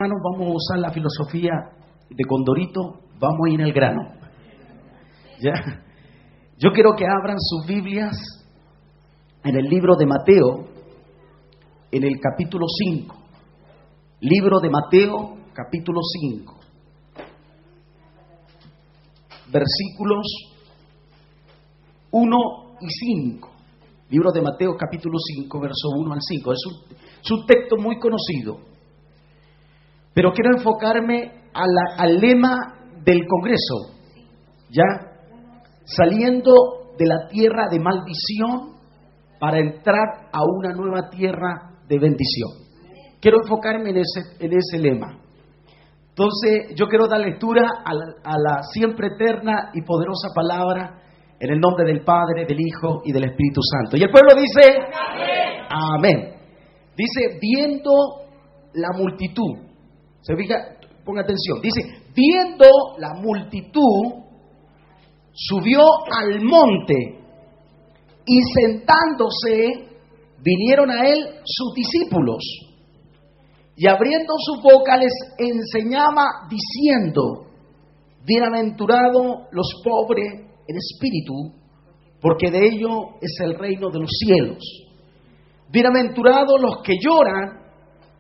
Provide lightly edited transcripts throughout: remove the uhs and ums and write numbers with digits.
Hermanos, vamos a usar la filosofía de Condorito, vamos a ir al grano. ¿Ya? Yo quiero que abran sus Biblias en el libro de Mateo, en el capítulo 5. Libro de Mateo, capítulo 5. Versículos 1 y 5. Libro de Mateo, capítulo 5, verso 1 al 5. Es un texto muy conocido. Pero quiero enfocarme al lema del Congreso, ¿ya? Saliendo de la tierra de maldición para entrar a una nueva tierra de bendición. Quiero enfocarme en ese lema. Entonces, yo quiero dar lectura a la siempre eterna y poderosa palabra en el nombre del Padre, del Hijo y del Espíritu Santo. Y el pueblo dice, amén. Amén. Dice, viendo la multitud. Se fija, ponga atención. Dice, viendo la multitud, subió al monte y sentándose, vinieron a él sus discípulos. Y abriendo su boca les enseñaba diciendo, bienaventurados los pobres en espíritu, porque de ellos es el reino de los cielos. Bienaventurados los que lloran,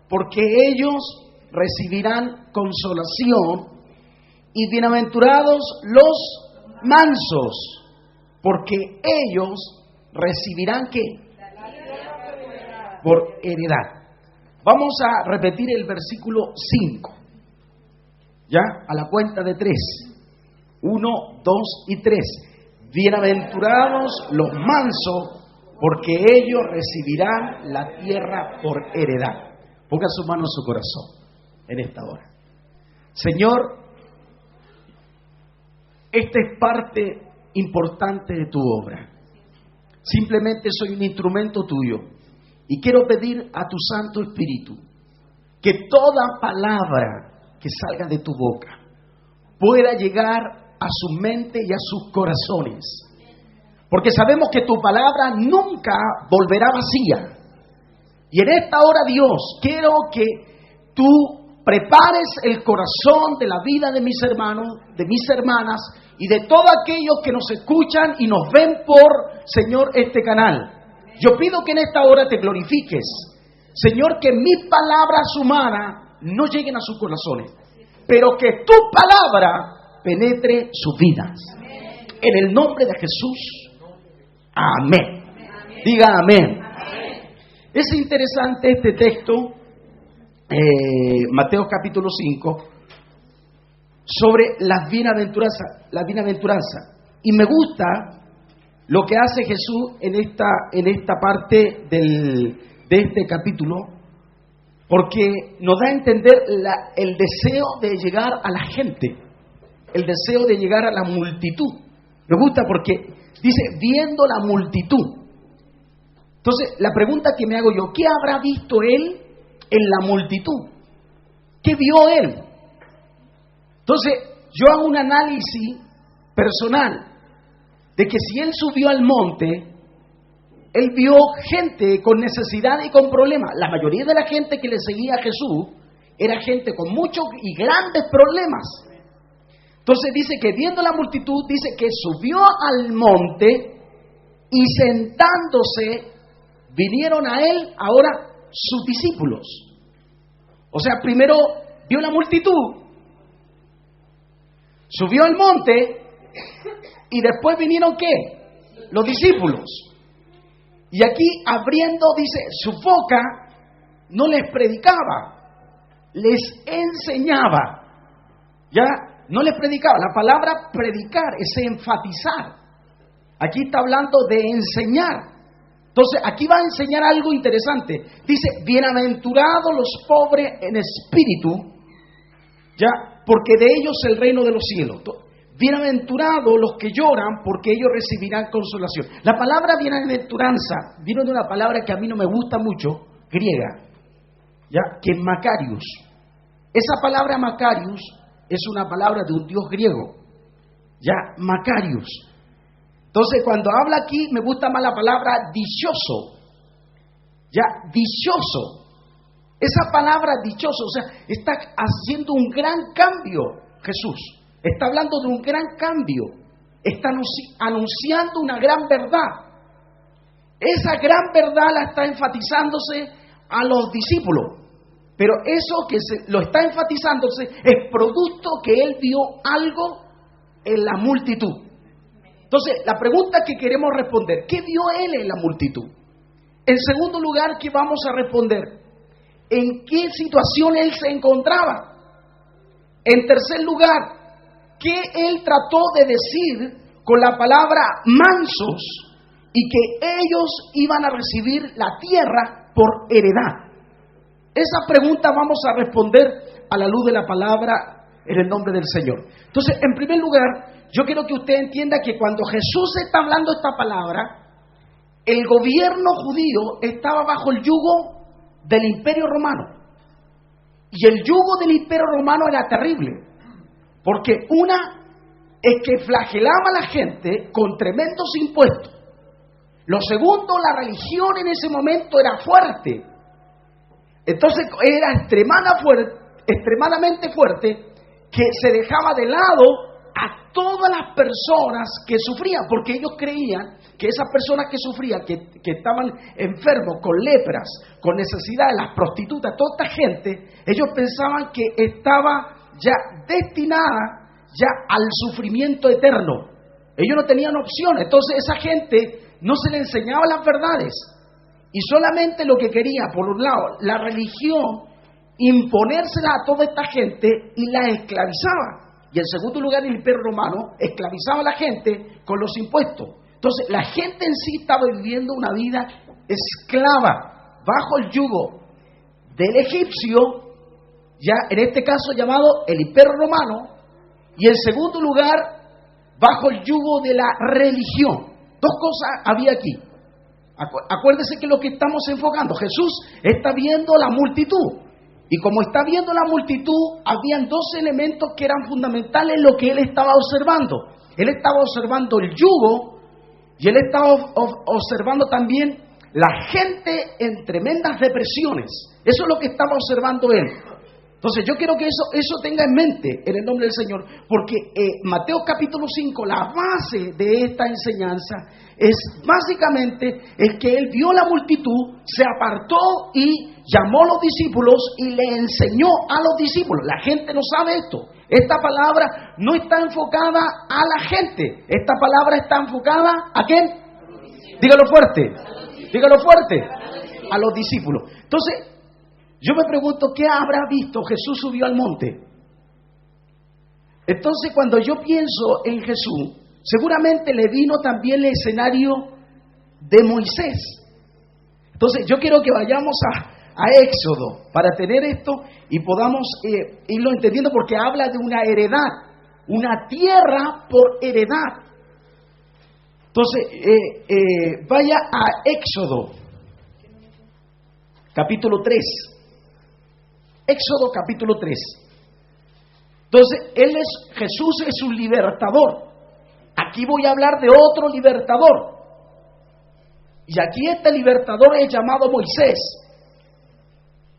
porque ellos recibirán consolación. Y bienaventurados los mansos, porque ellos recibirán ¿qué? Por heredad. Vamos a repetir el versículo 5. ¿Ya? A la cuenta de 3. 1, 2 y 3. Bienaventurados los mansos, porque ellos recibirán la tierra por heredad. Ponga su mano en su corazón en esta hora. Señor, esta es parte importante de tu obra. Simplemente soy un instrumento tuyo y quiero pedir a tu Santo Espíritu que toda palabra que salga de tu boca pueda llegar a su mente y a sus corazones, porque sabemos que tu palabra nunca volverá vacía. Y en esta hora, Dios, quiero que tú prepares el corazón de la vida de mis hermanos, de mis hermanas y de todos aquellos que nos escuchan y nos ven por, Señor, este canal. Yo pido que en esta hora te glorifiques. Señor, que mis palabras humanas no lleguen a sus corazones, pero que tu palabra penetre sus vidas. En el nombre de Jesús. Amén. Diga amén. Es interesante este texto, Mateo capítulo 5, sobre las bienaventuranzas. Y me gusta lo que hace Jesús en esta parte de este capítulo, porque nos da a entender el deseo de llegar a la gente, el deseo de llegar a la multitud. Me gusta porque dice, viendo la multitud. Entonces, la pregunta que me hago yo, ¿qué habrá visto él en la multitud? ¿Qué vio él? Entonces, yo hago un análisis personal de que si él subió al monte, él vio gente con necesidad y con problemas. La mayoría de la gente que le seguía a Jesús era gente con muchos y grandes problemas. Entonces dice que viendo la multitud, dice que subió al monte y sentándose, vinieron a él ahora sus discípulos. O sea, primero vio la multitud, subió al monte y después vinieron ¿qué? Los discípulos. Y aquí abriendo, dice, su boca no les predicaba, les enseñaba. ¿Ya? No les predicaba. La palabra predicar es enfatizar. Aquí está hablando de enseñar. Entonces, aquí va a enseñar algo interesante. Dice, bienaventurados los pobres en espíritu, ya, porque de ellos es el reino de los cielos. Bienaventurados los que lloran, porque ellos recibirán consolación. La palabra bienaventuranza vino de una palabra que a mí no me gusta mucho, griega, ya, que es Macarius. Esa palabra Macarius es una palabra de un dios griego, ya, Macarius. Entonces, cuando habla aquí, me gusta más la palabra dichoso. Ya, dichoso. Esa palabra dichoso, o sea, está haciendo un gran cambio Jesús. Está hablando de un gran cambio. Está anunciando una gran verdad. Esa gran verdad la está enfatizándose a los discípulos. Pero eso que lo está enfatizándose es producto que él vio algo en la multitud. Entonces, la pregunta que queremos responder, ¿qué vio él en la multitud? En segundo lugar, ¿qué vamos a responder? ¿En qué situación él se encontraba? En tercer lugar, ¿qué él trató de decir con la palabra mansos y que ellos iban a recibir la tierra por heredad? Esa pregunta vamos a responder a la luz de la palabra en el nombre del Señor. Entonces, en primer lugar, yo quiero que usted entienda que cuando Jesús está hablando esta palabra, el gobierno judío estaba bajo el yugo del Imperio Romano. Y el yugo del Imperio Romano era terrible, porque una es que flagelaba a la gente con tremendos impuestos. Lo segundo, la religión en ese momento era fuerte. Entonces era extremadamente fuerte, que se dejaba de lado a todas las personas que sufrían, porque ellos creían que esas personas que sufrían, que estaban enfermos, con lepras, con necesidades, las prostitutas, toda esta gente, ellos pensaban que estaba ya destinada ya al sufrimiento eterno. Ellos no tenían opción. Entonces esa gente no se le enseñaba las verdades. Y solamente lo que quería, por un lado, la religión, imponérsela a toda esta gente y la esclavizaba. Y en segundo lugar, el Imperio Romano esclavizaba a la gente con los impuestos. Entonces, la gente en sí estaba viviendo una vida esclava, bajo el yugo del egipcio, ya en este caso llamado el Imperio Romano, y en segundo lugar, bajo el yugo de la religión. Dos cosas había aquí. Acuérdese que lo que estamos enfocando, Jesús está viendo la multitud. Y como está viendo la multitud, habían dos elementos que eran fundamentales en lo que él estaba observando. Él estaba observando el yugo y él estaba observando también la gente en tremendas depresiones. Eso es lo que estaba observando él. Entonces yo quiero que eso tenga en mente en el nombre del Señor, porque Mateo capítulo 5, la base de esta enseñanza es básicamente el que él vio la multitud, se apartó y llamó a los discípulos y le enseñó a los discípulos. La gente no sabe esto. Esta palabra no está enfocada a la gente. Esta palabra está enfocada ¿a quién? Dígalo fuerte. Dígalo fuerte. A los discípulos. Entonces, yo me pregunto, ¿qué habrá visto? Jesús subió al monte. Entonces, cuando yo pienso en Jesús, seguramente le vino también el escenario de Moisés. Entonces, yo quiero que vayamos a Éxodo para tener esto y podamos irlo entendiendo, porque habla de una heredad, una tierra por heredad. Entonces, vaya a Éxodo, capítulo 3. Éxodo capítulo 3. Entonces, Jesús es un libertador. Aquí voy a hablar de otro libertador. Y aquí este libertador es llamado Moisés.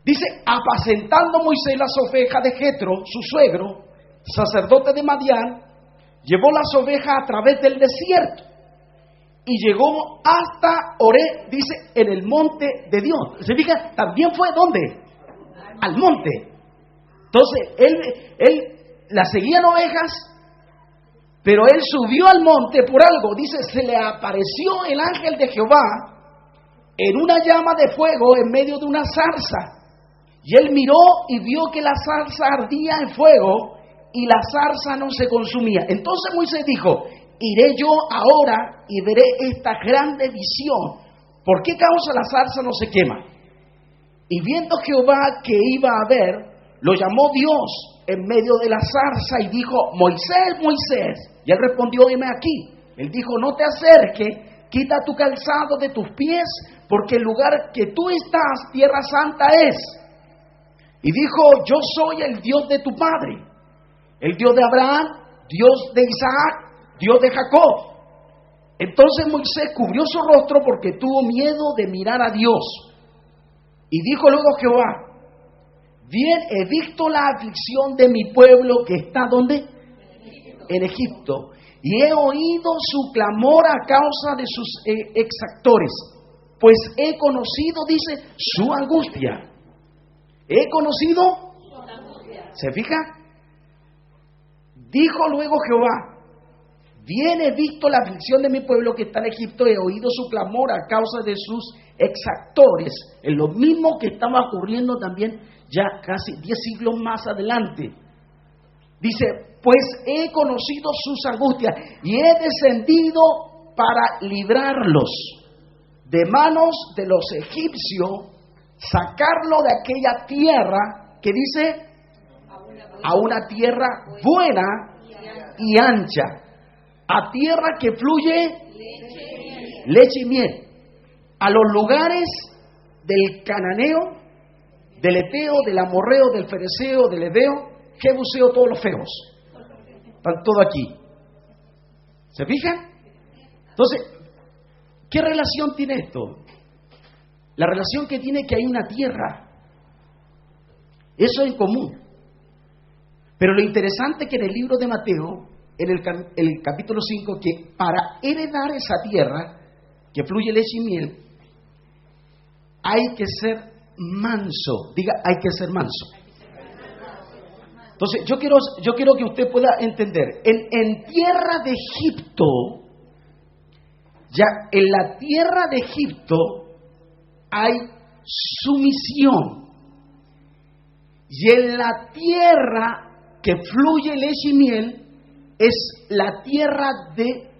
Dice, apacentando Moisés las ovejas de Jetro, su suegro, sacerdote de Madián, llevó las ovejas a través del desierto y llegó hasta Oré, dice, en el monte de Dios. ¿Se fija? También fue ¿dónde? Al monte. Entonces, él las seguían ovejas, pero él subió al monte por algo. Dice, se le apareció el ángel de Jehová en una llama de fuego en medio de una zarza. Y él miró y vio que la zarza ardía en fuego y la zarza no se consumía. Entonces Moisés dijo, iré yo ahora y veré esta grande visión. ¿Por qué causa la zarza no se quema? Y viendo Jehová que iba a ver, lo llamó Dios en medio de la zarza y dijo, Moisés, Moisés. Y él respondió, heme aquí. Él dijo, no te acerques, quita tu calzado de tus pies, porque el lugar que tú estás, tierra santa es. Y dijo, yo soy el Dios de tu padre, el Dios de Abraham, Dios de Isaac, Dios de Jacob. Entonces Moisés cubrió su rostro porque tuvo miedo de mirar a Dios. Y dijo luego Jehová, bien he visto la aflicción de mi pueblo que está, ¿dónde? En Egipto. Y he oído su clamor a causa de sus exactores. Pues he conocido, dice, su angustia. He conocido. ¿Se fija? Dijo luego Jehová: bien he visto la aflicción de mi pueblo que está en Egipto, he oído su clamor a causa de sus exactores. En lo mismo que estaba ocurriendo también ya casi 10 siglos más adelante. Dice, pues he conocido sus angustias y he descendido para librarlos de manos de los egipcios, sacarlo de aquella tierra que dice, a una tierra buena y ancha, a tierra que fluye leche y miel, a los lugares del cananeo, del eteo, del amorreo, del fereceo, del heveo, jebuseo, todos los feos. Están todos aquí. ¿Se fijan? Entonces, ¿qué relación tiene esto? La relación que tiene que hay una tierra. Eso en común. Pero lo interesante es que en el libro de Mateo, en el capítulo 5, que para heredar esa tierra que fluye leche y miel, hay que ser manso. Diga, hay que ser manso. Entonces, yo quiero que usted pueda entender. En tierra de Egipto, ya en la tierra de Egipto hay sumisión. Y en la tierra que fluye leche y miel es la tierra de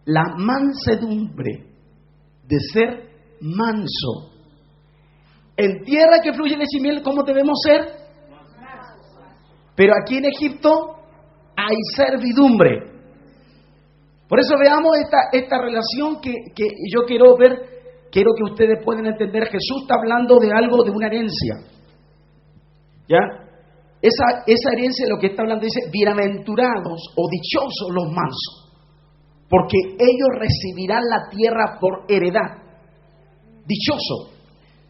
la mansedumbre, de ser manso. En tierra que fluye leche y miel, ¿cómo debemos ser? Pero aquí en Egipto hay servidumbre. Por eso veamos esta relación que yo quiero ver, quiero que ustedes puedan entender. Jesús está hablando de algo, de una herencia. ¿Ya? Esa herencia, lo que está hablando, dice, bienaventurados o dichosos los mansos, porque ellos recibirán la tierra por heredad. Dichoso.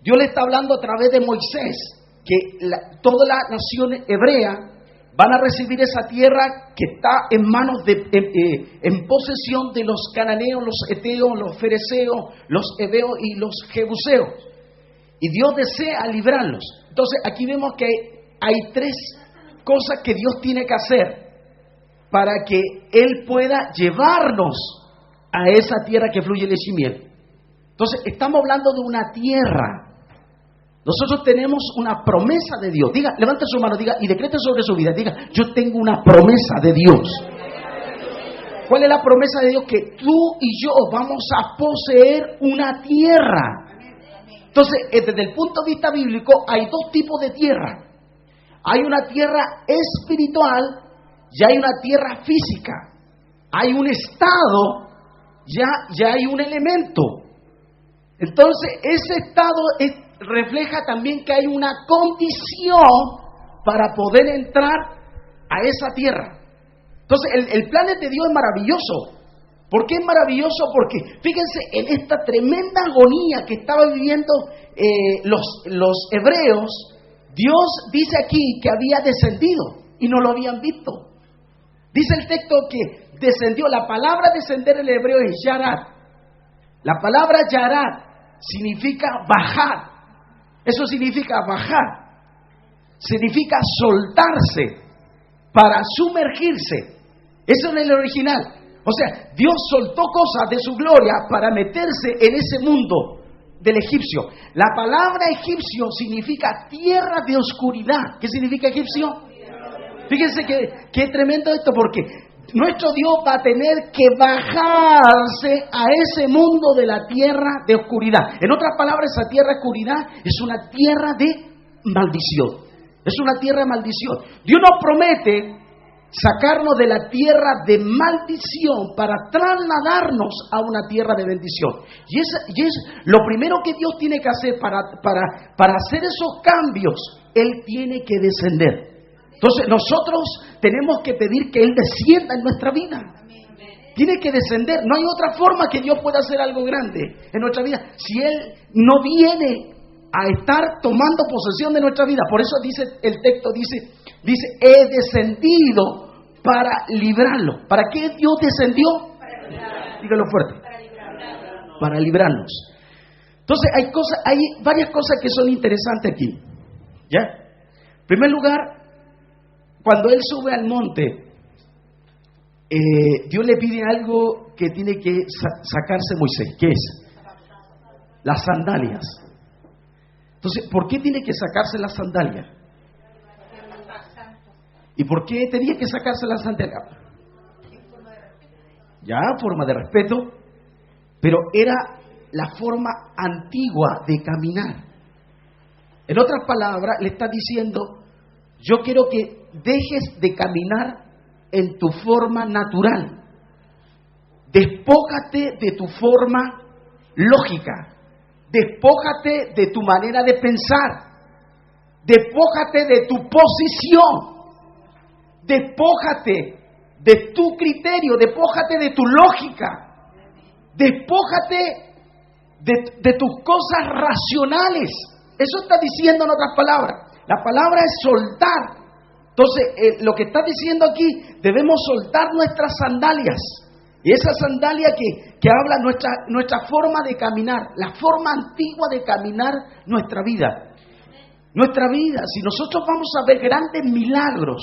Dios le está hablando a través de Moisés, que toda la nación hebrea van a recibir esa tierra que está en manos en posesión de los cananeos, los eteos, los fereceos, los heveos y los jebuseos. Y Dios desea librarlos. Entonces aquí vemos que hay 3 cosas que Dios tiene que hacer para que Él pueda llevarnos a esa tierra que fluye leche y miel. Entonces estamos hablando de una tierra. Nosotros tenemos una promesa de Dios. Diga, levante su mano, diga, y decrete sobre su vida. Diga, yo tengo una promesa de Dios. ¿Cuál es la promesa de Dios? Que tú y yo vamos a poseer una tierra. Entonces, desde el punto de vista bíblico, hay 2 tipos de tierra. Hay una tierra espiritual y hay una tierra física. Hay un estado, ya hay un elemento. Entonces, ese estado refleja también que hay una condición para poder entrar a esa tierra. Entonces, el plan de Dios es maravilloso. ¿Por qué es maravilloso? Porque, fíjense, en esta tremenda agonía que estaban viviendo los hebreos, Dios dice aquí que había descendido y no lo habían visto. Dice el texto que descendió. La palabra descender en el hebreo es yarat. La palabra yarat significa bajar. Eso significa bajar. Significa soltarse para sumergirse. Eso es el original. O sea, Dios soltó cosas de su gloria para meterse en ese mundo del egipcio. La palabra egipcio significa tierra de oscuridad. ¿Qué significa egipcio? Fíjense que tremendo esto, porque nuestro Dios va a tener que bajarse a ese mundo de la tierra de oscuridad. En otras palabras, esa tierra de oscuridad es una tierra de maldición. Es una tierra de maldición. Dios nos promete sacarnos de la tierra de maldición para trasladarnos a una tierra de bendición. Y es lo primero que Dios tiene que hacer para hacer esos cambios. Él tiene que descender. Entonces nosotros tenemos que pedir que Él descienda en nuestra vida. Tiene que descender. No hay otra forma que Dios pueda hacer algo grande en nuestra vida. Si Él no viene a estar tomando posesión de nuestra vida. Por eso dice el texto, dice, he descendido para librarlo. ¿Para qué Dios descendió? Dígalo fuerte. Para librarnos. Entonces hay varias cosas que son interesantes aquí. ¿Ya? En primer lugar, cuando Él sube al monte, Dios le pide algo que tiene que sacarse Moisés. ¿Qué es? Las sandalias. Entonces, ¿por qué tiene que sacarse las sandalias? ¿Y por qué tenía que sacarse las sandalias? Ya, forma de respeto, pero era la forma antigua de caminar. En otras palabras, le está diciendo, yo quiero que dejes de caminar en tu forma natural. Despójate de tu forma lógica. Despójate de tu manera de pensar. Despójate de tu posición. Despójate de tu criterio. Despójate de tu lógica. Despójate de tus cosas racionales. Eso está diciendo en otras palabras. La palabra es soltar. Entonces, lo que está diciendo aquí, debemos soltar nuestras sandalias. Y esa sandalia que habla nuestra forma de caminar, la forma antigua de caminar nuestra vida. Nuestra vida, si nosotros vamos a ver grandes milagros,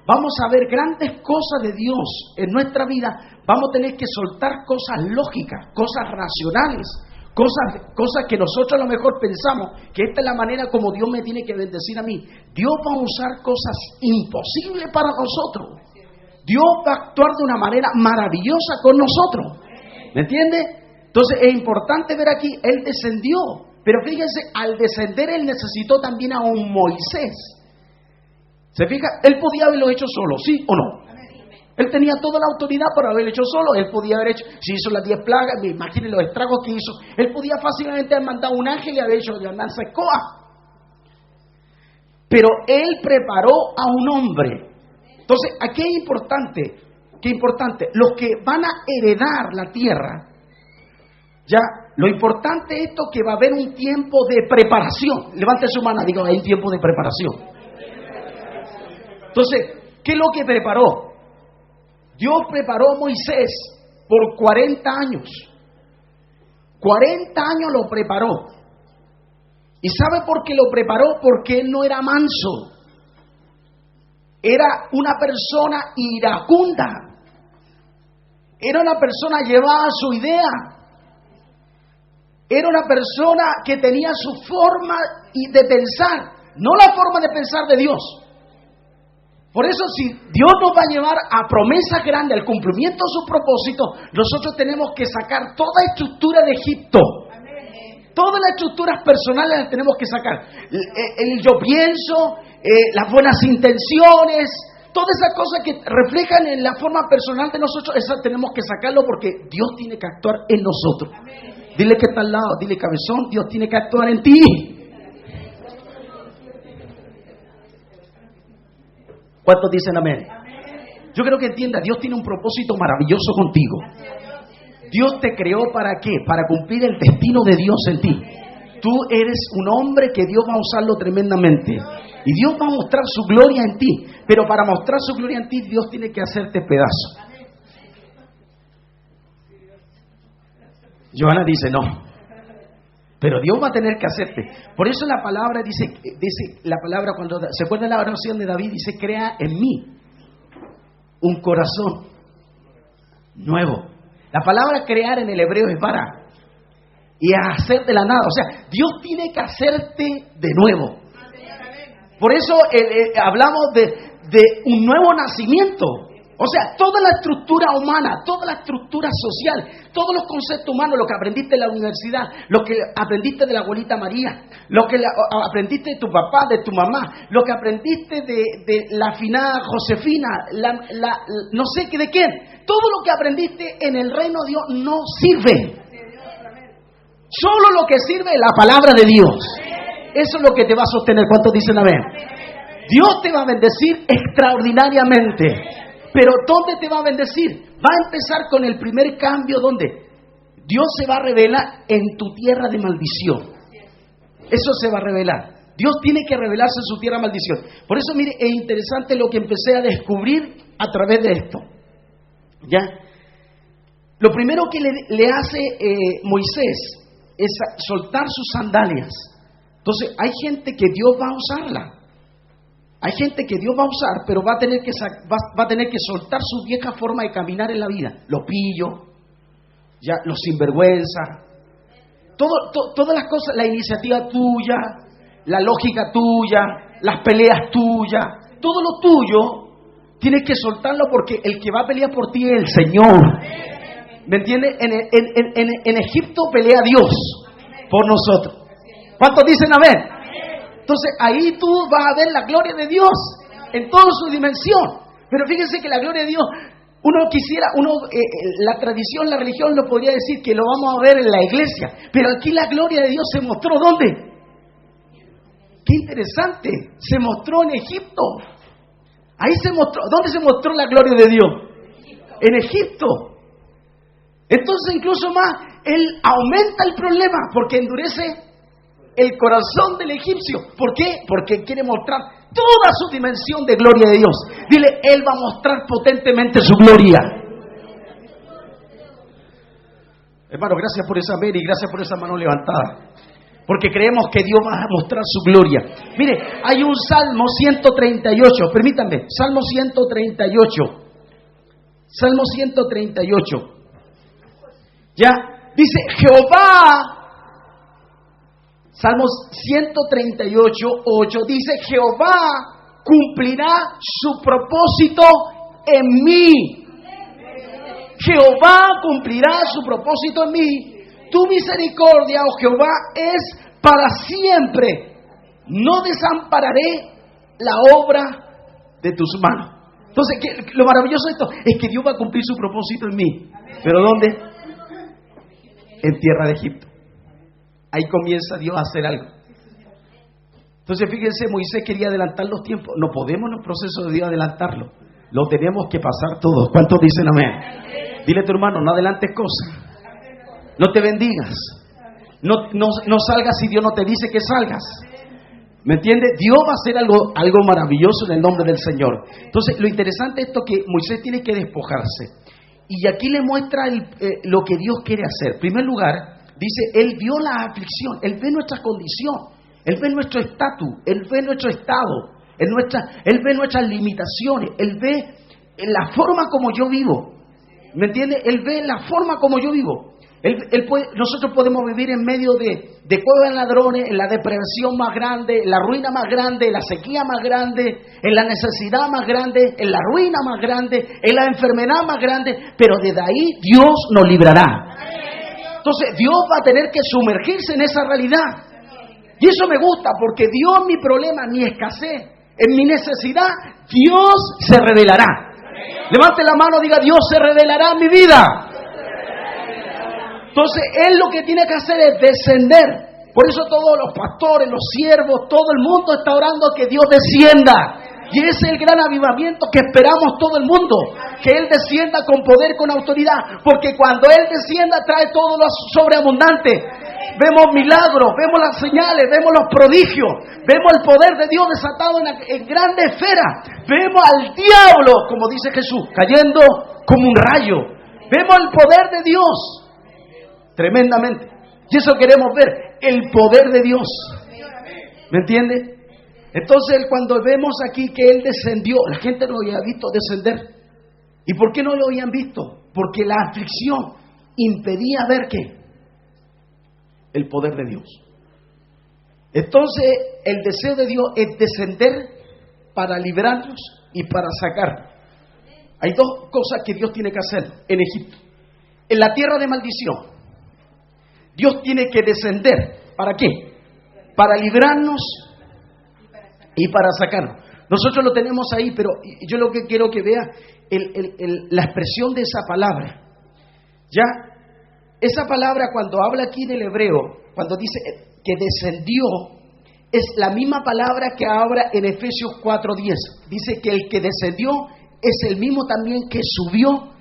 vamos a ver grandes cosas de Dios en nuestra vida, vamos a tener que soltar cosas lógicas, cosas racionales, cosas que nosotros a lo mejor pensamos que esta es la manera como Dios me tiene que bendecir a mí. Dios va a usar cosas imposibles para nosotros. Dios va a actuar de una manera maravillosa con nosotros. ¿Me entiende? Entonces es importante ver aquí, Él descendió. Pero fíjense, al descender Él necesitó también a un Moisés. ¿Se fija? Él podía haberlo hecho solo, ¿sí o no? Él tenía toda la autoridad para haberlo hecho solo. Él podía haber hecho, si hizo las 10 plagas, me imaginen los estragos que hizo. Él podía fácilmente haber mandado un ángel y haber hecho de andanza escoba. Pero Él preparó a un hombre. Entonces, aquí es importante, los que van a heredar la tierra, ya, lo importante es esto, que va a haber un tiempo de preparación. Levante su mano, diga, hay un tiempo de preparación. Entonces, ¿qué es lo que preparó? Dios preparó a Moisés por 40 años. 40 años lo preparó. ¿Y sabe por qué lo preparó? Porque él no era manso. Era una persona iracunda. Era una persona llevada a su idea. Era una persona que tenía su forma de pensar, no la forma de pensar de Dios. Por eso, si Dios nos va a llevar a promesas grandes, al cumplimiento de su propósito, nosotros tenemos que sacar toda estructura de Egipto. Todas las estructuras personales las tenemos que sacar. El yo pienso, las buenas intenciones, todas esas cosas que reflejan en la forma personal de nosotros, esas tenemos que sacarlo porque Dios tiene que actuar en nosotros. Dile que está al lado, dile cabezón, Dios tiene que actuar en ti. ¿Cuántos dicen amén? Yo creo que entienda, Dios tiene un propósito maravilloso contigo. Dios te creó ¿para qué? Para cumplir el destino de Dios en ti. Tú eres un hombre que Dios va a usarlo tremendamente. Y Dios va a mostrar su gloria en ti. Pero para mostrar su gloria en ti, Dios tiene que hacerte pedazo. Johanna dice, no. Pero Dios va a tener que hacerte. Por eso la palabra dice la palabra, cuando se acuerda la oración de David, dice, crea en mí un corazón nuevo. La palabra crear en el hebreo es bara. Y hacer de la nada. O sea, Dios tiene que hacerte de nuevo. Por eso hablamos de un nuevo nacimiento. O sea, toda la estructura humana, toda la estructura social, todos los conceptos humanos, lo que aprendiste en la universidad, lo que aprendiste de la abuelita María, lo que aprendiste de tu papá, de tu mamá, lo que aprendiste de la afinada Josefina, no sé qué de quién, todo lo que aprendiste en el reino de Dios no sirve. Solo lo que sirve es la palabra de Dios. Eso es lo que te va a sostener. ¿Cuántos dicen amén? Dios te va a bendecir extraordinariamente. Pero ¿dónde te va a bendecir? Va a empezar con el primer cambio, ¿dónde? Dios se va a revelar en tu tierra de maldición. Eso se va a revelar. Dios tiene que revelarse en su tierra maldición. Por eso, mire, es interesante lo que empecé a descubrir a través de esto. ¿Ya? Lo primero que le hace Moisés es soltar sus sandalias. Entonces, hay gente que Dios va a usarla. Hay gente que Dios va a usar, pero va a tener que soltar su vieja forma de caminar en la vida. Los pillos, ya, los sinvergüenza, todas las cosas, la iniciativa tuya, la lógica tuya, las peleas tuyas, todo lo tuyo, tienes que soltarlo porque el que va a pelear por ti es el Señor. ¿Me entiendes? En Egipto pelea Dios por nosotros. ¿Cuántos dicen amén? Entonces ahí tú vas a ver la gloria de Dios en toda su dimensión. Pero fíjense que la gloria de Dios, la tradición, la religión lo podría decir que lo vamos a ver en la iglesia. Pero aquí la gloria de Dios se mostró ¿dónde? Qué interesante, se mostró en Egipto. Ahí se mostró. ¿Dónde se mostró la gloria de Dios? En Egipto. Entonces incluso más, Él aumenta el problema porque endurece el corazón del egipcio. ¿Por qué? Porque quiere mostrar toda su dimensión de gloria de Dios. Dile, Él va a mostrar potentemente su gloria. Hermano, gracias por esa amén y gracias por esa mano levantada. Porque creemos que Dios va a mostrar su gloria. Mire, hay un Salmo 138, permítanme, Salmo 138. Salmo 138. Ya, dice Jehová. Salmos 138, 8, dice, Jehová cumplirá su propósito en mí. Jehová cumplirá su propósito en mí. Tu misericordia, oh Jehová, es para siempre. No desampararé la obra de tus manos. Entonces, lo maravilloso de esto es que Dios va a cumplir su propósito en mí. ¿Pero dónde? En tierra de Egipto. Ahí comienza Dios a hacer algo. Entonces, fíjense, Moisés quería adelantar los tiempos. No podemos en el proceso de Dios adelantarlo. Lo tenemos que pasar todos. ¿Cuántos dicen amén? Dile a tu hermano, no adelantes cosas. No te bendigas. No salgas si Dios no te dice que salgas. ¿Me entiendes? Dios va a hacer algo maravilloso en el nombre del Señor. Entonces, lo interesante es esto que Moisés tiene que despojarse. Y aquí le muestra lo que Dios quiere hacer. En primer lugar, dice, Él vio la aflicción, Él ve nuestra condición, Él ve nuestro estatus, Él ve nuestro estado, Él ve nuestras limitaciones, Él ve la forma como yo vivo. ¿Me entiende? Él ve la forma como yo vivo. Nosotros podemos vivir en medio de cuevas de ladrones, en la depresión más grande, en la ruina más grande, en la sequía más grande, en la necesidad más grande, en la ruina más grande, en la enfermedad más grande, pero desde ahí Dios nos librará. Entonces Dios va a tener que sumergirse en esa realidad. Y eso me gusta porque Dios, mi problema, mi escasez, en mi necesidad, Dios se revelará. Levante la mano, diga, Dios se revelará en mi vida. Entonces Él lo que tiene que hacer es descender. Por eso todos los pastores, los siervos, todo el mundo está orando que Dios descienda. Y ese es el gran avivamiento que esperamos todo el mundo. Que Él descienda con poder, con autoridad. Porque cuando Él descienda trae todo lo sobreabundante. Vemos milagros, vemos las señales, vemos los prodigios. Vemos el poder de Dios desatado en grandes esferas. Vemos al diablo, como dice Jesús, cayendo como un rayo. Vemos el poder de Dios. Tremendamente. Y eso queremos ver, el poder de Dios. ¿Me entiende? Entonces, cuando vemos aquí que Él descendió, la gente no lo había visto descender. ¿Y por qué no lo habían visto? Porque la aflicción impedía ver ¿qué? El poder de Dios. Entonces, el deseo de Dios es descender para librarnos y para sacar. Hay dos cosas que Dios tiene que hacer en Egipto. En la tierra de maldición, Dios tiene que descender. ¿Para qué? Para librarnos y para sacarnos. Nosotros lo tenemos ahí, pero yo lo que quiero que vea la expresión de esa palabra. Ya, esa palabra cuando habla aquí del hebreo, cuando dice que descendió, es la misma palabra que habla en Efesios 4:10. Dice que el que descendió es el mismo también que subió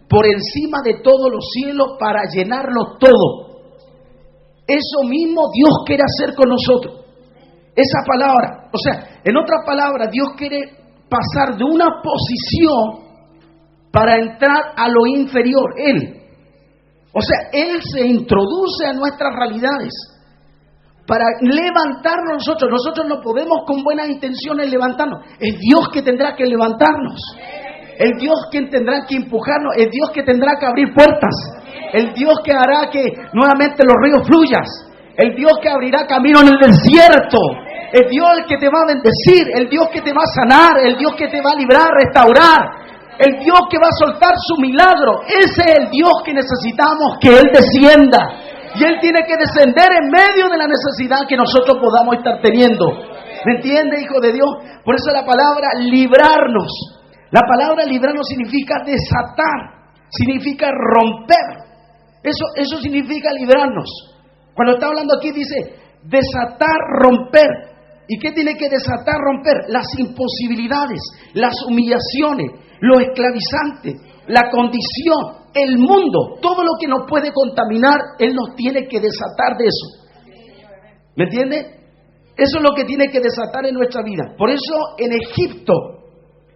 por encima de todos los cielos para llenarlo todo. Eso mismo Dios quiere hacer con nosotros. Esa palabra, o sea, en otras palabras, Dios quiere pasar de una posición para entrar a lo inferior, Él. O sea, Él se introduce a nuestras realidades para levantarnos nosotros. Nosotros no podemos con buenas intenciones levantarnos. Es Dios que tendrá que levantarnos. El Dios quien tendrá que empujarnos. El Dios que tendrá que abrir puertas. El Dios que hará que nuevamente los ríos fluyan. El Dios que abrirá camino en el desierto. El Dios el que te va a bendecir. El Dios que te va a sanar. El Dios que te va a librar, restaurar. El Dios que va a soltar su milagro. Ese es el Dios que necesitamos que Él descienda. Y Él tiene que descender en medio de la necesidad que nosotros podamos estar teniendo. ¿Me entiende, hijo de Dios? Por eso la palabra librarnos. La palabra librarnos significa desatar. Significa romper. Eso significa librarnos. Cuando está hablando aquí dice desatar, romper. ¿Y qué tiene que desatar, romper? Las imposibilidades, las humillaciones, lo esclavizante, la condición, el mundo, todo lo que nos puede contaminar, Él nos tiene que desatar de eso. ¿Me entiende? Eso es lo que tiene que desatar en nuestra vida. Por eso en Egipto,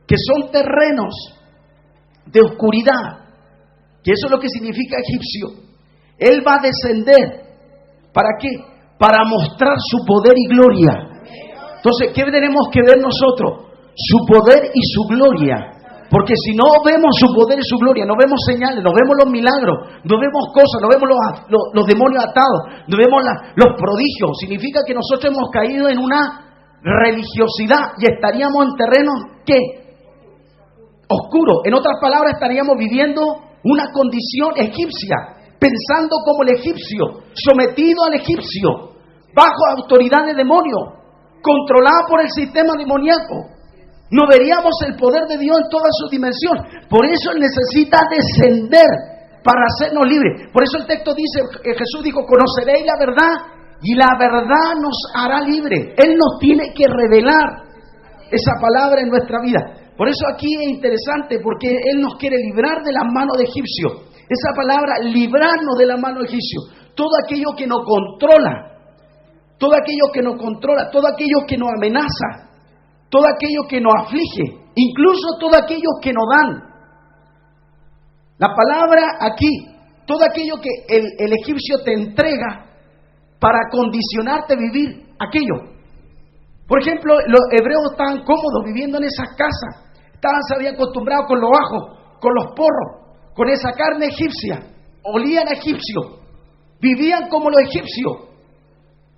que son terrenos de oscuridad, que eso es lo que significa egipcio, Él va a descender. ¿Para qué? Para mostrar su poder y gloria. Entonces, ¿qué tenemos que ver nosotros? Su poder y su gloria. Porque si no vemos su poder y su gloria, no vemos señales, no vemos los milagros, no vemos cosas, no vemos los demonios atados, no vemos los prodigios, significa que nosotros hemos caído en una religiosidad y estaríamos en terrenos, ¿qué? Oscuros. En otras palabras, estaríamos viviendo una condición egipcia, pensando como el egipcio, sometido al egipcio, bajo autoridad de demonio, controlado por el sistema demoníaco. No veríamos el poder de Dios en toda su dimensión. Por eso Él necesita descender para hacernos libres. Por eso el texto dice, Jesús dijo, conoceréis la verdad y la verdad nos hará libres. Él nos tiene que revelar esa palabra en nuestra vida. Por eso aquí es interesante, porque Él nos quiere librar de las manos de egipcio. Esa palabra, librarnos de la mano de egipcio. Todo aquello que nos controla, todo aquello que nos controla, todo aquello que nos amenaza, todo aquello que nos aflige, incluso todo aquello que nos dan. La palabra aquí, todo aquello que el egipcio te entrega para condicionarte a vivir aquello. Por ejemplo, los hebreos estaban cómodos viviendo en esas casas, se habían acostumbrado con los ajos, con los porros, con esa carne egipcia, olían a egipcio, vivían como los egipcios.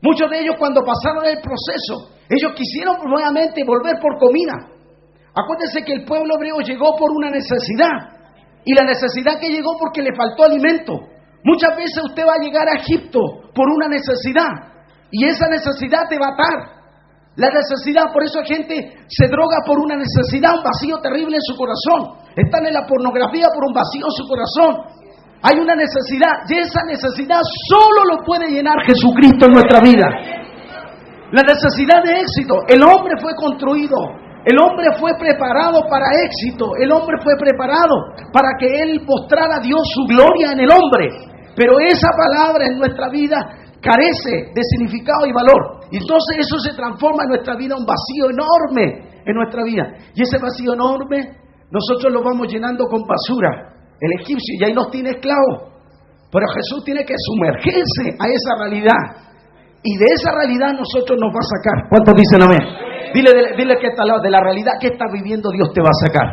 Muchos de ellos cuando pasaron el proceso, ellos quisieron nuevamente volver por comida. Acuérdense que el pueblo hebreo llegó por una necesidad. Y la necesidad que llegó porque le faltó alimento. Muchas veces usted va a llegar a Egipto por una necesidad. Y esa necesidad te va a atar. La necesidad, por eso hay gente se droga por una necesidad, un vacío terrible en su corazón. Están en la pornografía por un vacío en su corazón. Hay una necesidad y esa necesidad solo lo puede llenar Jesucristo en nuestra vida. La necesidad de éxito. El hombre fue construido, el hombre fue preparado para éxito, el hombre fue preparado para que Él mostrara a Dios su gloria en el hombre. Pero esa palabra en nuestra vida carece de significado y valor. Y entonces eso se transforma en nuestra vida un vacío enorme en nuestra vida. Y ese vacío enorme nosotros lo vamos llenando con basura. El egipcio ya ahí nos tiene esclavos. Pero Jesús tiene que sumergirse a esa realidad. Y de esa realidad nosotros nos va a sacar. ¿Cuántos dicen amén? Dile que está al lado, de la realidad que estás viviendo Dios te va a sacar.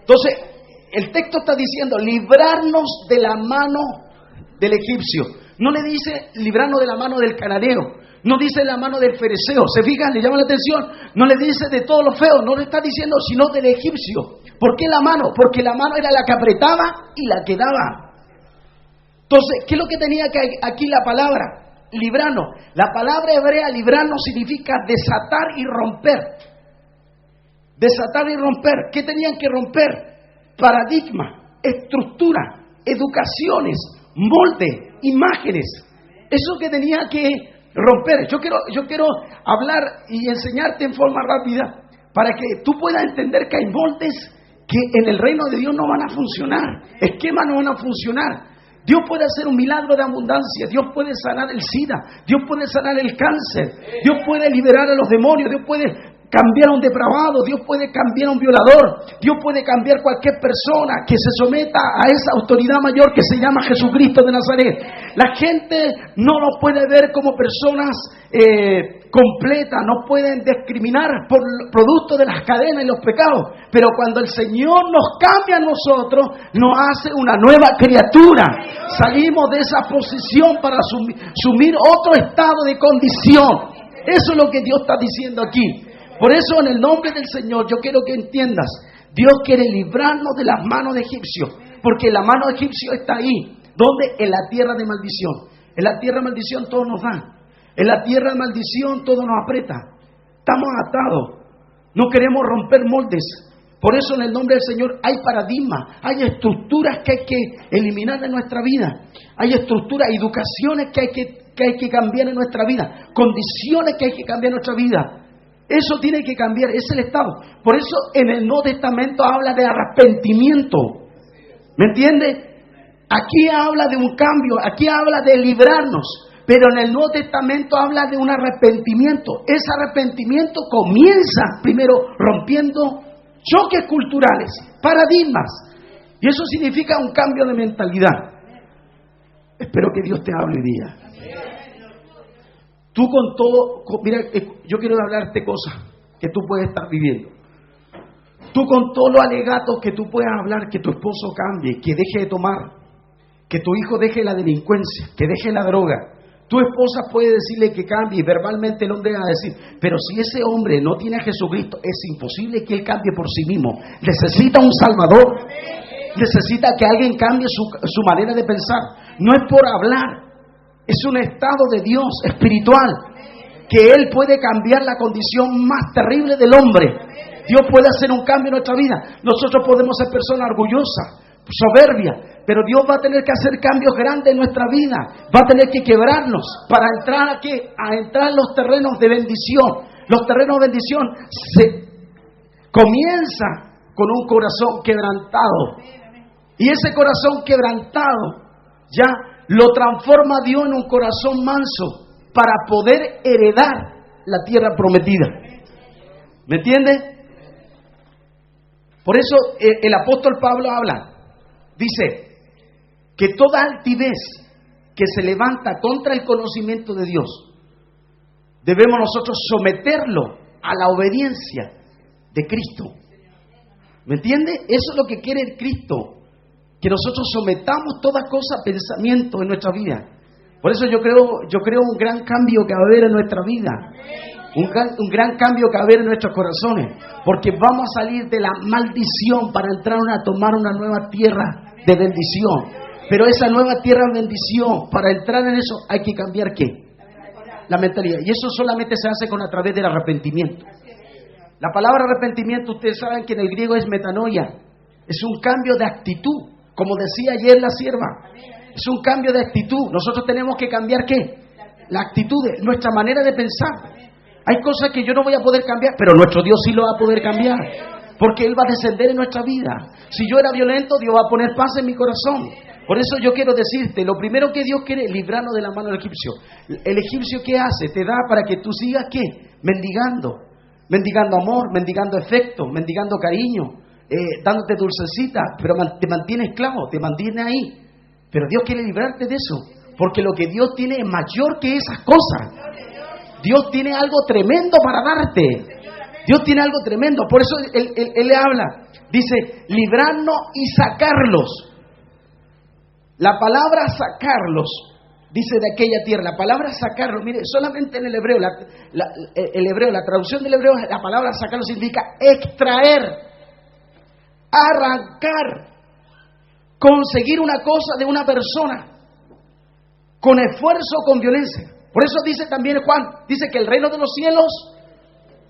Entonces, el texto está diciendo librarnos de la mano del egipcio. No le dice librarnos de la mano del cananeo. No dice la mano del fereceo. ¿Se fijan? ¿Le llama la atención? No le dice de todo lo feo. No le está diciendo sino del egipcio. ¿Por qué la mano? Porque la mano era la que apretaba y la que daba. Entonces, ¿qué es lo que tenía que aquí la palabra? Librarnos. La palabra hebrea librarnos significa desatar y romper. Desatar y romper. ¿Qué tenían que romper? Paradigma, estructura, educaciones, molde, imágenes. Eso que tenía que romper. Yo quiero hablar y enseñarte en forma rápida para que tú puedas entender que hay moldes que en el reino de Dios no van a funcionar. Esquemas no van a funcionar. Dios puede hacer un milagro de abundancia. Dios puede sanar el SIDA. Dios puede sanar el cáncer. Dios puede liberar a los demonios. Dios puede cambiar a un depravado. Dios puede cambiar a un violador. Dios puede cambiar cualquier persona que se someta a esa autoridad mayor que se llama Jesucristo de Nazaret. La gente no lo puede ver como personas completas, no pueden discriminar por producto de las cadenas y los pecados. Pero cuando el Señor nos cambia a nosotros, nos hace una nueva criatura. Salimos de esa posición para asumir otro estado de condición. Eso es lo que Dios está diciendo aquí. Por eso, en el nombre del Señor, yo quiero que entiendas, Dios quiere librarnos de las manos de egipcios, porque la mano de egipcio está ahí. ¿Dónde? En la tierra de maldición. En la tierra de maldición todo nos da. En la tierra de maldición todo nos aprieta. Estamos atados. No queremos romper moldes. Por eso, en el nombre del Señor, hay paradigmas, hay estructuras que hay que eliminar de nuestra vida. Hay estructuras, educaciones que hay que cambiar en nuestra vida. Condiciones que hay que cambiar en nuestra vida. Eso tiene que cambiar, es el estado. Por eso en el Nuevo Testamento habla de arrepentimiento. ¿Me entiende? Aquí habla de un cambio, aquí habla de librarnos. Pero en el Nuevo Testamento habla de un arrepentimiento. Ese arrepentimiento comienza primero rompiendo choques culturales, paradigmas. Y eso significa un cambio de mentalidad. Espero que Dios te hable hoy día. Tú con todo, mira, yo quiero hablarte cosas que tú puedes estar viviendo. Tú con todos los alegatos que tú puedas hablar, que tu esposo cambie, que deje de tomar, que tu hijo deje la delincuencia, que deje la droga. Tu esposa puede decirle que cambie y verbalmente el hombre va a decir, pero si ese hombre no tiene a Jesucristo, es imposible que él cambie por sí mismo. Necesita un Salvador. Necesita que alguien cambie su manera de pensar. No es por hablar. Es un estado de Dios espiritual, que Él puede cambiar la condición más terrible del hombre. Dios puede hacer un cambio en nuestra vida. Nosotros podemos ser personas orgullosas, soberbias, pero Dios va a tener que hacer cambios grandes en nuestra vida. Va a tener que quebrarnos para entrar a entrar en los terrenos de bendición. Los terrenos de bendición se comienza con un corazón quebrantado. Y ese corazón quebrantado ya lo transforma Dios en un corazón manso para poder heredar la tierra prometida. ¿Me entiende? Por eso el apóstol Pablo habla, dice que toda altivez que se levanta contra el conocimiento de Dios, debemos nosotros someterlo a la obediencia de Cristo. ¿Me entiende? Eso es lo que quiere el Cristo. Que nosotros sometamos toda cosa a pensamiento en nuestra vida. Por eso yo creo un gran cambio que va a haber en nuestra vida. Un gran cambio que va a haber en nuestros corazones. Porque vamos a salir de la maldición para entrar a tomar una nueva tierra de bendición. Pero esa nueva tierra de bendición, para entrar en eso hay que cambiar ¿qué? La mentalidad. Y eso solamente se hace a través del arrepentimiento. La palabra arrepentimiento, ustedes saben que en el griego es metanoia. Es un cambio de actitud. Como decía ayer la sierva, es un cambio de actitud. Nosotros tenemos que cambiar ¿qué? La actitud, nuestra manera de pensar. Hay cosas que yo no voy a poder cambiar, pero nuestro Dios sí lo va a poder cambiar. Porque Él va a descender en nuestra vida. Si yo era violento, Dios va a poner paz en mi corazón. Por eso yo quiero decirte, lo primero que Dios quiere es librarnos de la mano del egipcio. El egipcio ¿qué hace? Te da para que tú sigas ¿qué? Mendigando. Mendigando amor, mendigando afecto, mendigando cariño. Dándote dulcecita, pero te mantiene esclavo, te mantiene ahí. Pero Dios quiere librarte de eso, porque lo que Dios tiene es mayor que esas cosas. Dios tiene algo tremendo para darte. Dios tiene algo tremendo. Por eso Él le habla, dice, librarnos y sacarlos. La palabra sacarlos, dice de aquella tierra. La palabra sacarlos, mire, solamente en el hebreo, la traducción del hebreo, la palabra sacarlos significa extraer, arrancar, conseguir una cosa de una persona con esfuerzo o con violencia. Por eso dice también Juan, dice que el reino de los cielos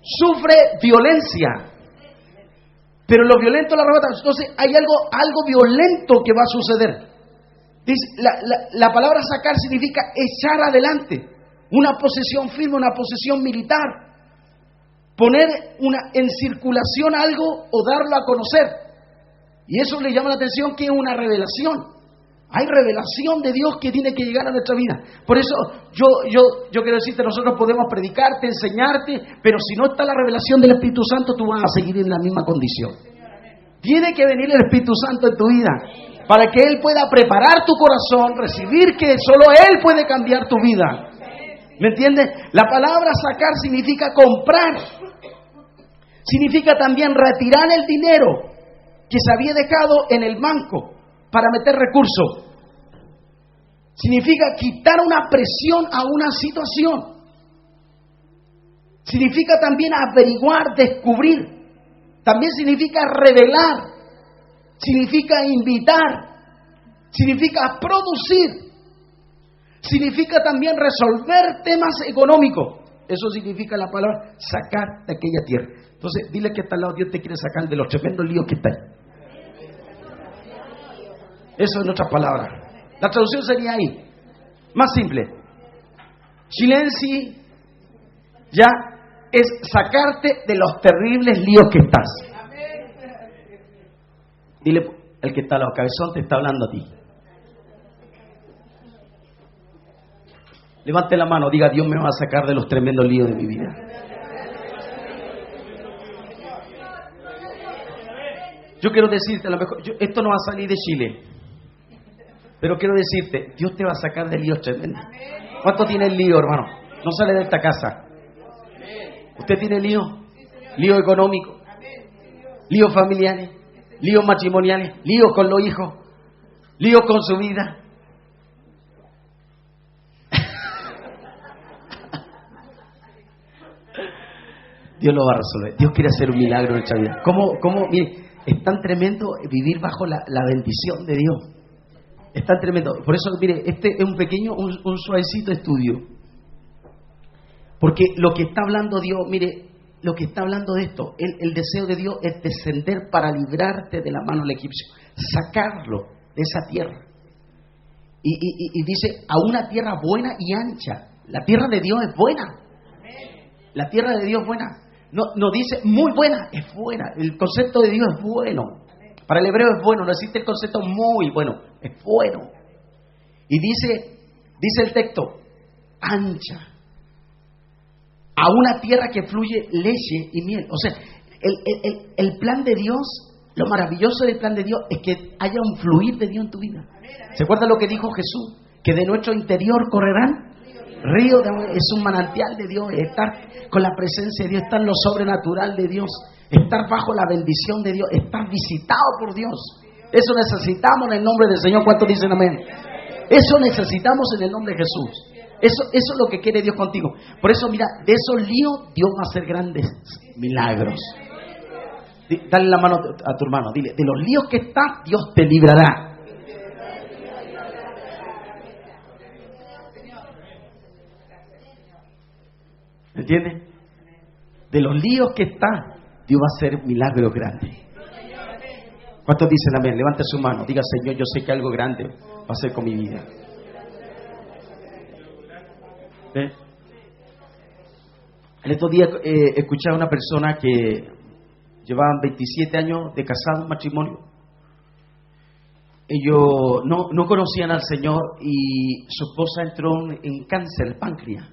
sufre violencia, pero los violentos la arrebatan. Entonces hay algo violento que va a suceder. Dice, la palabra sacar significa echar adelante, una posesión firme, una posesión militar, poner en circulación algo o darlo a conocer. Y eso le llama la atención, que es una revelación. Hay revelación de Dios que tiene que llegar a nuestra vida. Por eso yo quiero decirte, nosotros podemos predicarte, enseñarte, pero si no está la revelación del Espíritu Santo, tú vas a seguir en la misma condición. Tiene que venir el Espíritu Santo en tu vida para que Él pueda preparar tu corazón, recibir que solo Él puede cambiar tu vida. ¿Me entiendes? La palabra sacar significa comprar. Significa también retirar el dinero que se había dejado en el banco para meter recursos. Significa quitar una presión a una situación. Significa también averiguar, descubrir. También significa revelar. Significa invitar. Significa producir. Significa también resolver temas económicos. Eso significa la palabra sacar de aquella tierra. Entonces, dile que está al lado, Dios te quiere sacar de los tremendos líos que está ahí. Eso en otras palabras. La traducción sería ahí. Más simple. Silenci ya es sacarte de los terribles líos que estás. Dile, el que está al lado, cabezón, te está hablando a ti. Levante la mano, diga, Dios me va a sacar de los tremendos líos de mi vida. Yo quiero decirte, a lo mejor, esto no va a salir de Chile, pero quiero decirte, Dios te va a sacar de líos tremendos. ¿Cuánto tiene el lío, hermano? No sale de esta casa. ¿Usted tiene lío? Lío económico, líos familiares, líos matrimoniales, líos con los hijos, líos con su vida. Dios lo va a resolver. Dios quiere hacer un milagro en nuestra vida. Mire, es tan tremendo vivir bajo la bendición de Dios. Es tan tremendo. Por eso, mire, este es un pequeño, un suavecito estudio. Porque lo que está hablando Dios, mire, lo que está hablando de esto, el deseo de Dios es descender para librarte de la mano del egipcio. Sacarlo de esa tierra. Y dice, a una tierra buena y ancha. La tierra de Dios es buena. La tierra de Dios es buena. No dice muy buena, es buena. El concepto de Dios es bueno. Para el hebreo es bueno, no existe el concepto muy bueno, es bueno. Y dice el texto, ancha. A una tierra que fluye leche y miel. O sea, el plan de Dios, lo maravilloso del plan de Dios es que haya un fluir de Dios en tu vida. ¿Se acuerdan lo que dijo Jesús? Que de nuestro interior correrán ríos de agua. Es un manantial de Dios, estar con la presencia de Dios, estar en lo sobrenatural de Dios, estar bajo la bendición de Dios, estar visitado por Dios. Eso necesitamos en el nombre del Señor. ¿Cuántos dicen amén? Eso necesitamos en el nombre de Jesús. Eso es lo que quiere Dios contigo. Por eso, mira, de esos líos Dios va a hacer grandes milagros. Dale la mano a tu hermano, dile, de los líos que estás, Dios te librará. ¿Entiendes? De los líos que está, Dios va a hacer milagros grandes. ¿Cuántos dicen amén? Levante su mano, diga, Señor, yo sé que algo grande va a hacer con mi vida. El otro día escuché a una persona que llevaban 27 años de casado, matrimonio. Ellos no conocían al Señor y su esposa entró en cáncer, el páncreas.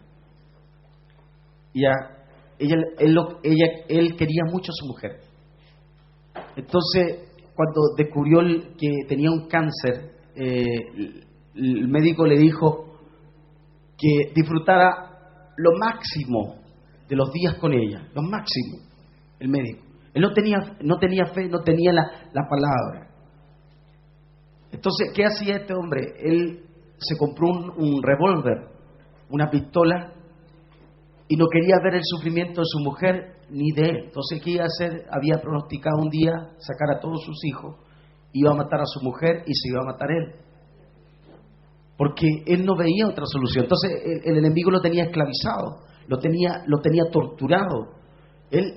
Él quería mucho a su mujer. Entonces, cuando descubrió que tenía un cáncer, el médico le dijo que disfrutara lo máximo de los días con ella, lo máximo, el médico. Él no tenía fe, no tenía la palabra. Entonces, ¿qué hacía este hombre? Él se compró un revólver, una pistola, y no quería ver el sufrimiento de su mujer ni de él. Entonces, ¿qué iba a hacer? Había pronosticado un día sacar a todos sus hijos, iba a matar a su mujer y se iba a matar él. Porque él no veía otra solución. Entonces, el enemigo lo tenía esclavizado, lo tenía torturado. Él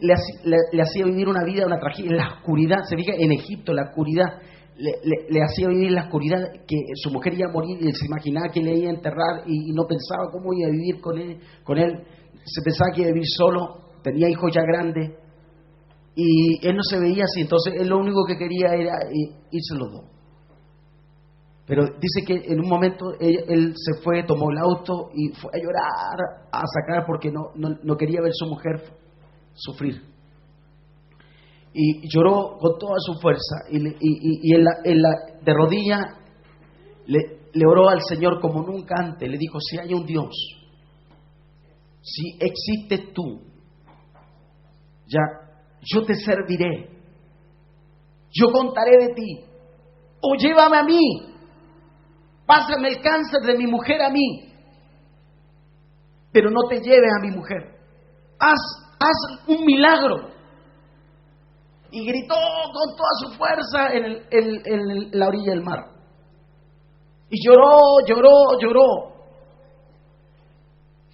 le hacía vivir una vida, una tragedia, en la oscuridad. Se fija, en Egipto, la oscuridad. Le hacía vivir en la oscuridad, que su mujer iba a morir y él se imaginaba que le iba a enterrar y no pensaba cómo iba a vivir con él. Se pensaba que iba a vivir solo, tenía hijos ya grandes y él no se veía así. Entonces él lo único que quería era irse los dos. Pero dice que en un momento él se fue, tomó el auto y fue a llorar, a sacar, porque no quería ver a su mujer sufrir. Y lloró con toda su fuerza. Y de rodillas le oró al Señor como nunca antes. Le dijo: si hay un Dios, si existes tú, ya, yo te serviré. Yo contaré de ti. O llévame a mí. Pásame el cáncer de mi mujer a mí. Pero no te lleves a mi mujer. Haz un milagro. Y gritó con toda su fuerza en la orilla del mar. Y lloró.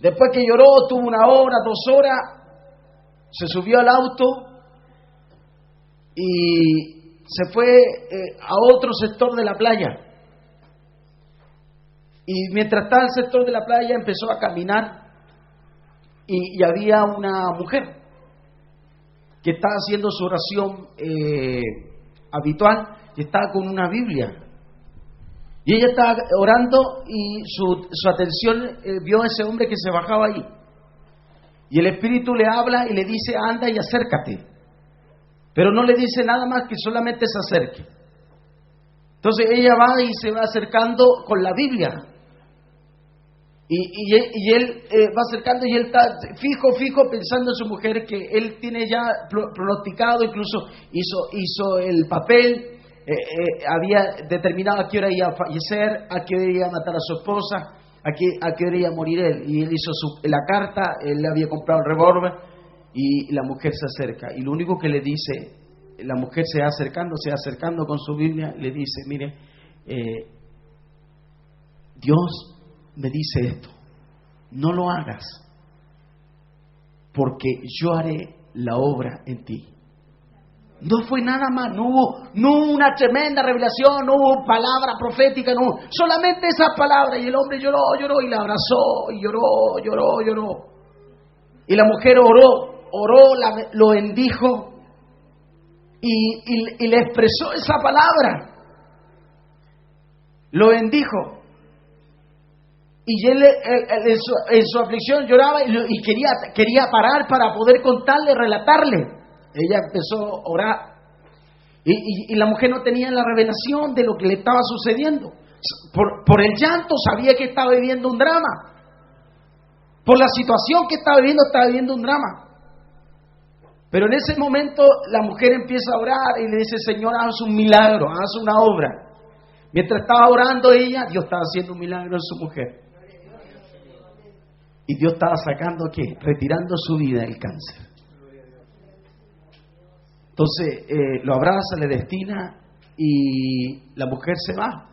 Después que lloró, tuvo 1 hora, 2 horas, se subió al auto y se fue a otro sector de la playa. Y mientras estaba en el sector de la playa, empezó a caminar y había una mujer que estaba haciendo su oración habitual y estaba con una Biblia. Y ella estaba orando y su atención vio a ese hombre que se bajaba ahí. Y el Espíritu le habla y le dice: anda y acércate. Pero no le dice nada más que solamente se acerque. Entonces ella va y se va acercando con la Biblia. Y él va acercando y él está fijo pensando en su mujer, que él tiene ya pronosticado, incluso hizo el papel, había determinado a qué hora iba a fallecer, a qué hora iba a matar a su esposa, a qué hora iba a morir él. Y él hizo la carta, él le había comprado el revólver y la mujer se acerca. Y lo único que le dice, la mujer se va acercando con su Biblia, le dice: mire, Dios me dice esto: no lo hagas, porque yo haré la obra en ti. No fue nada más, no hubo una tremenda revelación, no hubo palabra profética, no, solamente esas palabras. Y el hombre lloró y la abrazó y lloró. Y la mujer oró, lo bendijo y le expresó esa palabra. Lo bendijo. Y él en su aflicción lloraba y quería parar para poder contarle, relatarle. Ella empezó a orar y la mujer no tenía la revelación de lo que le estaba sucediendo. Por el llanto sabía que estaba viviendo un drama. Por la situación que estaba viviendo un drama. Pero en ese momento la mujer empieza a orar y le dice: Señor, haz un milagro, haz una obra. Mientras estaba orando ella, Dios estaba haciendo un milagro en su mujer. Y Dios estaba sacando, ¿qué? Retirando su vida del cáncer. Entonces lo abraza, le destina y la mujer se va.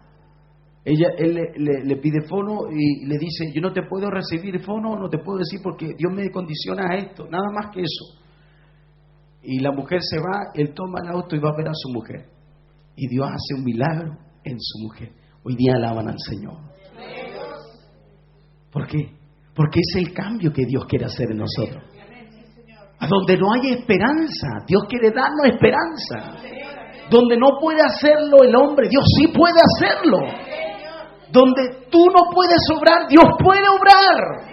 Él le pide fono y le dice: yo no te puedo recibir fono, no te puedo decir porque Dios me condiciona a esto, nada más que eso. Y la mujer se va, él toma el auto y va a ver a su mujer. Y Dios hace un milagro en su mujer. Hoy día alaban al Señor. ¿Por qué? Porque es el cambio que Dios quiere hacer en nosotros. A donde no hay esperanza, Dios quiere darnos esperanza. Donde no puede hacerlo el hombre, Dios sí puede hacerlo. Donde tú no puedes obrar, Dios puede obrar.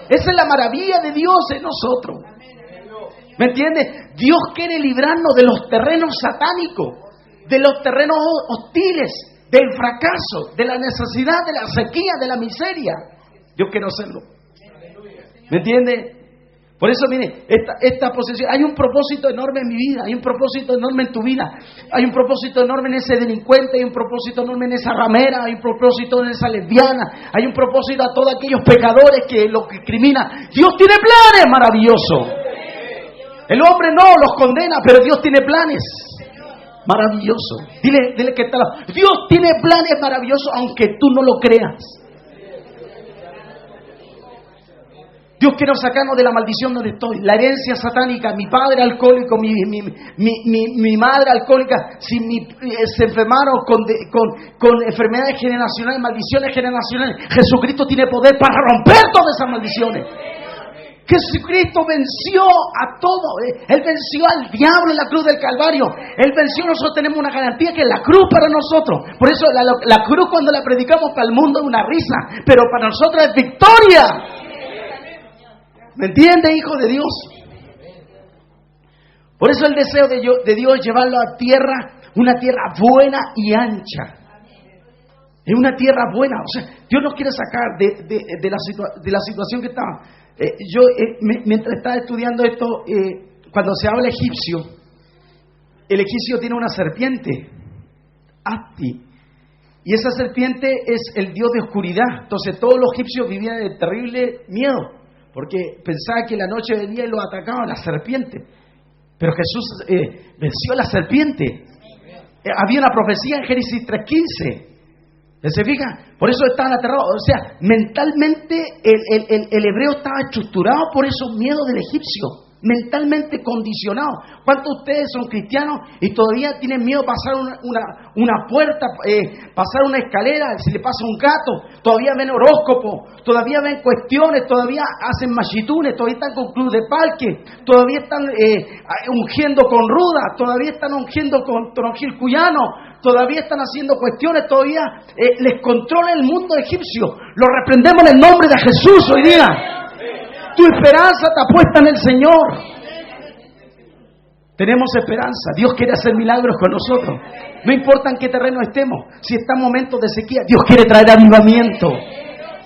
Esa es la maravilla de Dios en nosotros. ¿Me entiendes? Dios quiere librarnos de los terrenos satánicos, de los terrenos hostiles, del fracaso, de la necesidad, de la sequía, de la miseria. Dios quiere hacerlo. ¿Me entiendes? Por eso, mire, esta posesión, hay un propósito enorme en mi vida, hay un propósito enorme en tu vida, hay un propósito enorme en ese delincuente, hay un propósito enorme en esa ramera, hay un propósito en esa lesbiana, hay un propósito a todos aquellos pecadores que lo que criminan. Dios tiene planes maravillosos. El hombre no los condena, pero Dios tiene planes maravillosos. Dile que está al lado. Dios tiene planes maravillosos aunque tú no lo creas. Dios quiere sacarnos de la maldición donde estoy. La herencia satánica, mi padre alcohólico, mi madre alcohólica, si se enfermaron con enfermedades generacionales, maldiciones generacionales, Jesucristo tiene poder para romper todas esas maldiciones. Jesucristo venció a todo. Él venció al diablo en la cruz del Calvario. Él venció. Nosotros tenemos una garantía que es la cruz para nosotros. Por eso la cruz, cuando la predicamos para el mundo, es una risa, pero para nosotros es victoria. ¿Me entiende, hijo de Dios? Por eso el deseo de Dios es llevarlo a tierra, una tierra buena y ancha. Es una tierra buena. O sea, Dios nos quiere sacar de la situación que estaba. Mientras estaba estudiando esto, cuando se habla egipcio, el egipcio tiene una serpiente, Asti, y esa serpiente es el dios de oscuridad. Entonces todos los egipcios vivían de terrible miedo, porque pensaban que la noche venía y los atacaba la serpiente. Pero Jesús venció a la serpiente. Había una profecía en Génesis 3:15. ¿Se fija? Por eso estaban aterrados. O sea, mentalmente el hebreo estaba estructurado por esos miedos del egipcio. Mentalmente condicionado. ¿Cuántos de ustedes son cristianos y todavía tienen miedo de pasar una puerta, pasar una escalera, si le pasa un gato? Todavía ven horóscopo, todavía ven cuestiones, todavía hacen machitunes, todavía están con club de parque, todavía están ungiendo con ruda, todavía están ungiendo con tronjil cuyano, todavía están haciendo cuestiones, todavía les controla el mundo egipcio. Lo reprendemos en el nombre de Jesús hoy día. Tu esperanza está puesta en el Señor. Tenemos esperanza. Dios quiere hacer milagros con nosotros. No importa en qué terreno estemos. Si está en momentos de sequía, Dios quiere traer avivamiento.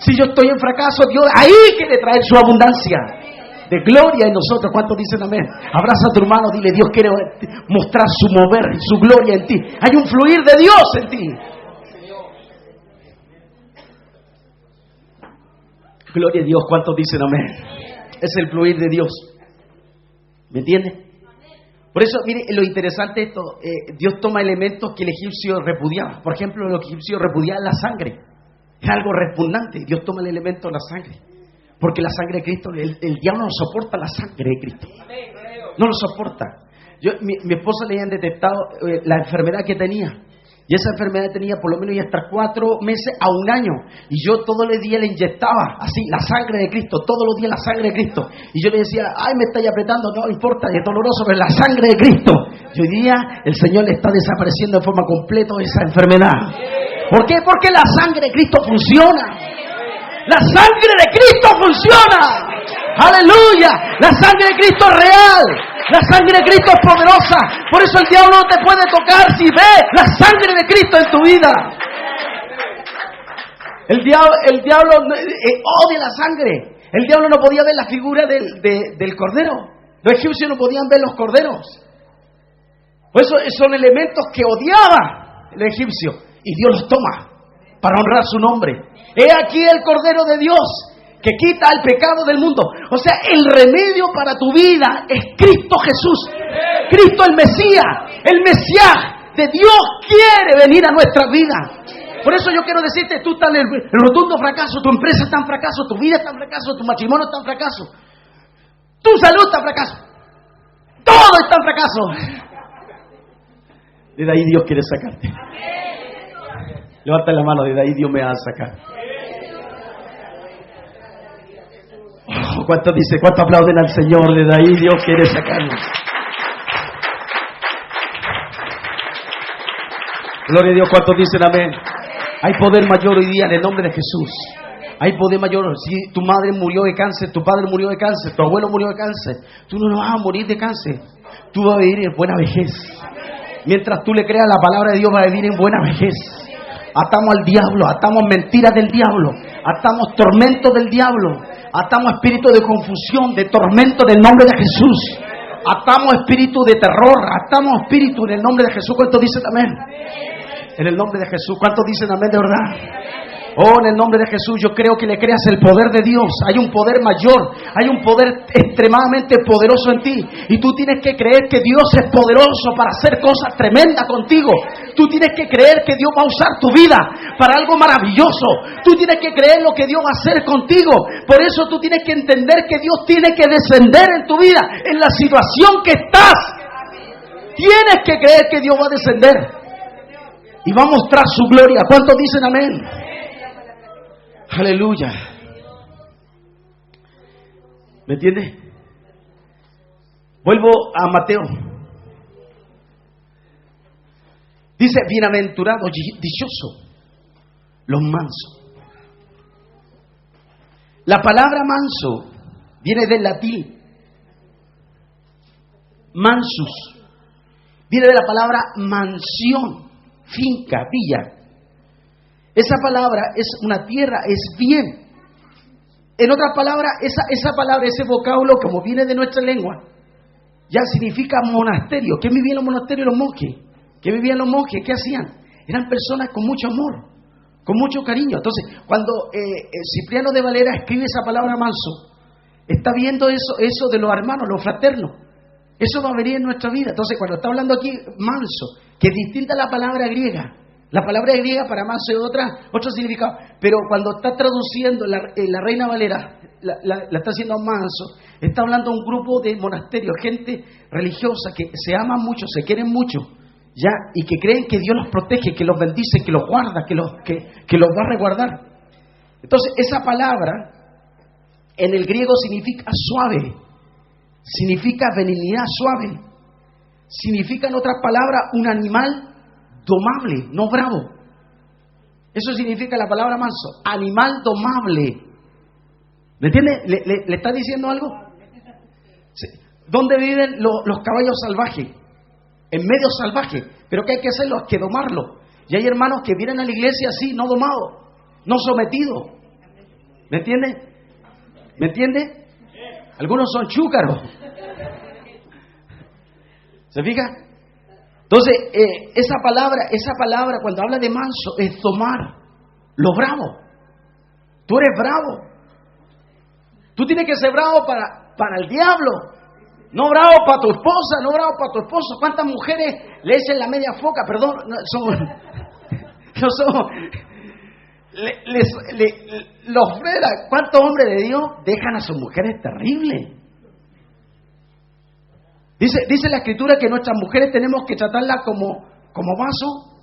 Si yo estoy en fracaso, Dios ahí quiere traer su abundancia de gloria en nosotros. ¿Cuántos dicen amén? Abraza a tu hermano, dile: Dios quiere mostrar su mover, su gloria en ti. Hay un fluir de Dios en ti. Gloria a Dios. ¿Cuántos dicen amén? Es el fluir de Dios. ¿Me entiende? Por eso, mire, lo interesante de esto, Dios toma elementos que el egipcio repudiaba. Por ejemplo, los egipcios repudiaban la sangre. Es algo repugnante. Dios toma el elemento de la sangre. Porque la sangre de Cristo, el diablo no soporta la sangre de Cristo. No lo soporta. Mi esposa le habían detectado la enfermedad que tenía. Y esa enfermedad tenía por lo menos hasta 4 meses a 1 año. Y yo todos los días le inyectaba así la sangre de Cristo, todos los días la sangre de Cristo. Y yo le decía: ay, me estáis apretando, no importa, es doloroso, pero la sangre de Cristo. Y hoy día el Señor le está desapareciendo de forma completa esa enfermedad. ¿Por qué? Porque la sangre de Cristo funciona. La sangre de Cristo funciona. ¡Aleluya! La sangre de Cristo es real. La sangre de Cristo es poderosa. Por eso el diablo no te puede tocar si ve la sangre de Cristo en tu vida. El diablo odia la sangre. El diablo no podía ver la figura del cordero. Los egipcios no podían ver los corderos. Por eso son elementos que odiaba el egipcio. Y Dios los toma para honrar su nombre. He aquí el Cordero de Dios, que quita el pecado del mundo. O sea, el remedio para tu vida es Cristo Jesús. Cristo el Mesías. El Mesías de Dios quiere venir a nuestra vida. Por eso yo quiero decirte: tú estás en el rotundo fracaso, tu empresa está en fracaso, tu vida está en fracaso, tu matrimonio está en fracaso, tu salud está en fracaso, todo está en fracaso. Desde ahí Dios quiere sacarte. Levanta la mano: desde ahí Dios me va a sacar. ¿Cuánto aplauden al Señor? Desde ahí Dios quiere sacarnos. Gloria a Dios. ¿Cuántos dicen amén? Hay poder mayor hoy día en el nombre de Jesús. Hay poder mayor. Si tu madre murió de cáncer, tu padre murió de cáncer, tu abuelo murió de cáncer, tú no vas a morir de cáncer. Tú vas a vivir en buena vejez. Mientras tú le creas la palabra de Dios, vas a vivir en buena vejez. Atamos al diablo, atamos mentiras del diablo, atamos tormentos del diablo, atamos espíritu de confusión, de tormento en el nombre de Jesús. Atamos espíritu de terror, atamos espíritu en el nombre de Jesús. ¿Cuántos dicen amén? En el nombre de Jesús. ¿Cuántos dicen amén de verdad? Oh, en el nombre de Jesús, yo creo que le creas el poder de Dios. Hay un poder mayor, hay un poder extremadamente poderoso en ti. Y tú tienes que creer que Dios es poderoso para hacer cosas tremendas contigo. Tú tienes que creer que Dios va a usar tu vida para algo maravilloso. Tú tienes que creer lo que Dios va a hacer contigo. Por eso tú tienes que entender que Dios tiene que descender en tu vida, en la situación que estás. Tienes que creer que Dios va a descender y va a mostrar su gloria. ¿Cuántos dicen amén? Aleluya. ¿Me entiendes? Vuelvo a Mateo. Dice, bienaventurado, dichoso, los mansos. La palabra manso viene del latín mansus. Viene de la palabra mansión, finca, villa. Esa palabra es una tierra, es bien. En otras palabras, esa palabra, ese vocablo, como viene de nuestra lengua, ya significa monasterio. ¿Qué vivían los monasterios los monjes? ¿Qué vivían los monjes? ¿Qué hacían? Eran personas con mucho amor, con mucho cariño. Entonces, cuando Cipriano de Valera escribe esa palabra manso, está viendo eso de los hermanos, los fraternos. Eso va a venir en nuestra vida. Entonces, cuando está hablando aquí manso, que es distinta a la palabra griega. La palabra griega para manso es otro significado. Pero cuando está traduciendo la Reina Valera, la está haciendo manso, está hablando de un grupo de monasterios, gente religiosa que se aman mucho, se quieren mucho, ya, y que creen que Dios los protege, que los bendice, que los guarda, que los va a resguardar. Entonces, esa palabra en el griego significa suave, significa benignidad, suave, significa en otras palabras un animal domable, no bravo. Eso significa la palabra manso, animal domable. ¿Me entiende? ¿Le está diciendo algo? Sí. ¿Dónde viven los caballos salvajes? En medio salvaje. Pero ¿qué hay que hacerlo? Hay que domarlo. Y hay hermanos que vienen a la iglesia así, no domados, no sometidos. ¿Me entiende? ¿Me entiende? Algunos son chúcaros. ¿Se fija? Entonces, esa palabra cuando habla de manso es domar lo bravo. Tú eres bravo. Tú tienes que ser bravo para el diablo. No bravo para tu esposa, no bravo para tu esposo. ¿Cuántas mujeres le echan la media foca? Perdón, no somos los freras. ¿Cuántos hombres de Dios dejan a sus mujeres terribles? Dice la Escritura que nuestras mujeres tenemos que tratarlas como vaso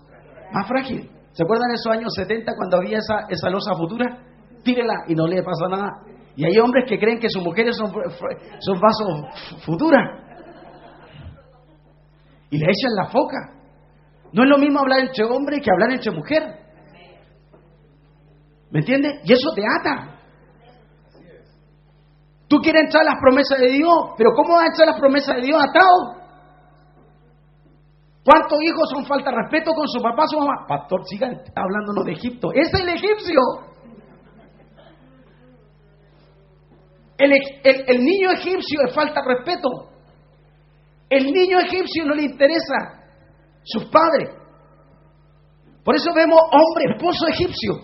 más frágil. ¿Se acuerdan de esos años 70 cuando había esa losa futura? Tírela y no le pasa nada. Y hay hombres que creen que sus mujeres son vasos futuras. Y le echan la foca. No es lo mismo hablar entre hombre que hablar entre mujer. ¿Me entiendes? Y eso te ata. Tú quieres entrar a las promesas de Dios, pero ¿cómo vas a entrar a las promesas de Dios atado? ¿Cuántos hijos son falta de respeto con su papá, su mamá? Pastor, sigan hablándonos de Egipto. ¡Es el egipcio! El niño egipcio es falta de respeto. El niño egipcio no le interesa sus padres. Por eso vemos hombres, esposos egipcios,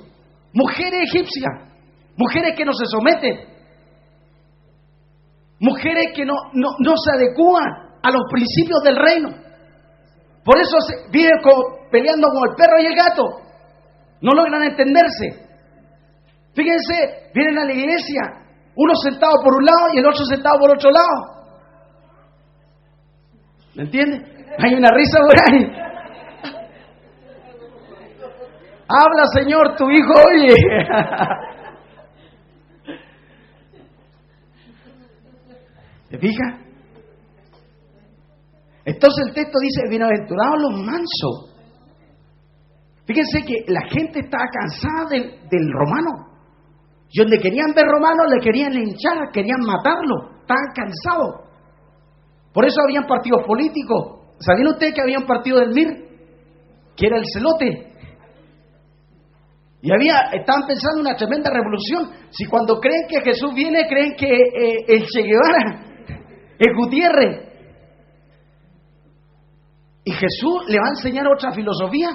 mujeres egipcias, mujeres que no se someten, mujeres que no se adecúan a los principios del reino. Por eso viven peleando con el perro y el gato. No logran entenderse. Fíjense, vienen a la iglesia, uno sentado por un lado y el otro sentado por otro lado. ¿Me entiendes? Hay una risa por ahí. Habla, Señor, tu hijo oye. ¿Te fijas? Entonces el texto dice, bienaventurados los mansos. Fíjense que la gente estaba cansada del romano. Y donde querían ver romanos, le querían linchar, querían matarlo. Estaban cansados. Por eso habían partidos políticos. ¿Sabían ustedes que había un partido del MIR? Que era el Celote. Y estaban pensando en una tremenda revolución. Si cuando creen que Jesús viene, creen que el Che Guevara, el Gutiérrez. Y Jesús le va a enseñar otra filosofía.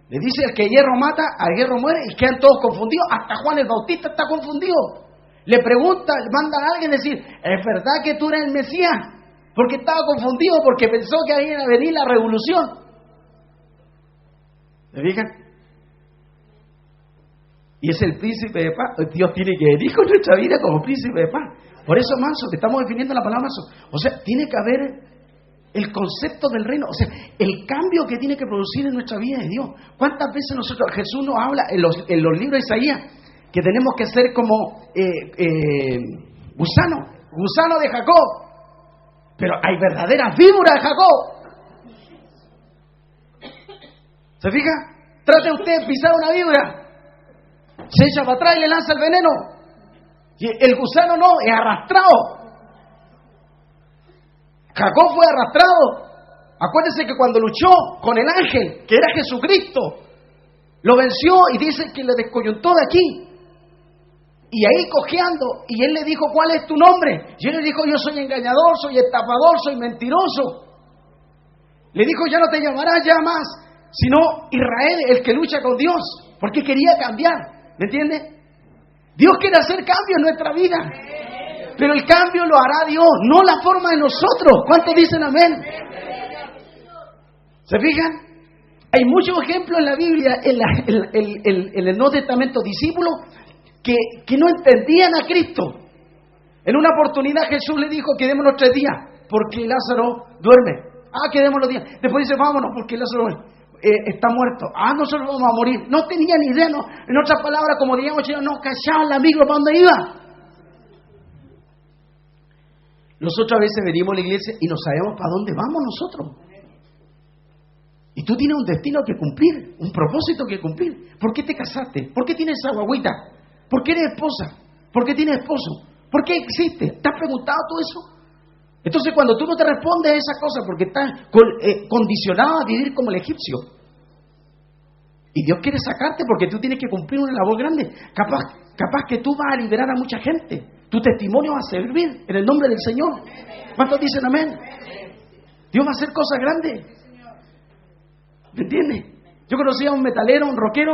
Le dice, el que hierro mata, al hierro muere, y quedan todos confundidos. Hasta Juan el Bautista está confundido. Le pregunta, le manda a alguien decir, ¿es verdad que tú eres el Mesías? Porque estaba confundido, porque pensó que iba a venir la revolución. ¿Se fijan? Y es el príncipe de paz. Dios tiene que venir con nuestra vida como príncipe de paz. Por eso manso, que estamos definiendo la palabra manso. O sea, tiene que haber el concepto del reino. O sea, el cambio que tiene que producir en nuestra vida de Dios. ¿Cuántas veces Jesús nos habla en los libros de Isaías que tenemos que ser como gusanos? gusano de Jacob. Pero hay verdaderas víboras de Jacob. ¿Se fija? Trate usted de pisar una víbora. Se echa para atrás y le lanza el veneno. Y el gusano no, es arrastrado. Jacob fue arrastrado. Acuérdense que cuando luchó con el ángel, que era Jesucristo, lo venció y dice que le descoyuntó de aquí. Y ahí cojeando, y él le dijo, ¿cuál es tu nombre? Y él le dijo, yo soy engañador, soy estafador, soy mentiroso. Le dijo, ya no te llamarás ya más, sino Israel, el que lucha con Dios, porque quería cambiar, ¿me entiende? Dios quiere hacer cambios en nuestra vida, pero el cambio lo hará Dios, no la forma de nosotros. ¿Cuántos dicen amén? ¿Se fijan? Hay muchos ejemplos en la Biblia, en el Nuevo Testamento, discípulos que no entendían a Cristo. En una oportunidad Jesús le dijo, quedémonos 3 días, porque Lázaro duerme. Quedémonos días. Después dice, vámonos, porque Lázaro está muerto. Nosotros vamos a morir. No tenían idea, no. En otras palabras, como diríamos, no callaban la micro para dónde iba. Nosotros a veces venimos a la iglesia y no sabemos para dónde vamos nosotros. Y tú tienes un destino que cumplir, un propósito que cumplir. ¿Por qué te casaste? ¿Por qué tienes esa guagüita? ¿Por qué eres esposa? ¿Por qué tienes esposo? ¿Por qué existe? ¿Te has preguntado todo eso? Entonces, cuando tú no te respondes a esas cosas, porque estás condicionado a vivir como el egipcio, y Dios quiere sacarte porque tú tienes que cumplir una labor grande, capaz que tú vas a liberar a mucha gente. Tu testimonio va a servir en el nombre del Señor. ¿Cuántos dicen amén? Dios va a hacer cosas grandes. ¿Me entiendes? Yo conocía a un metalero, un rockero,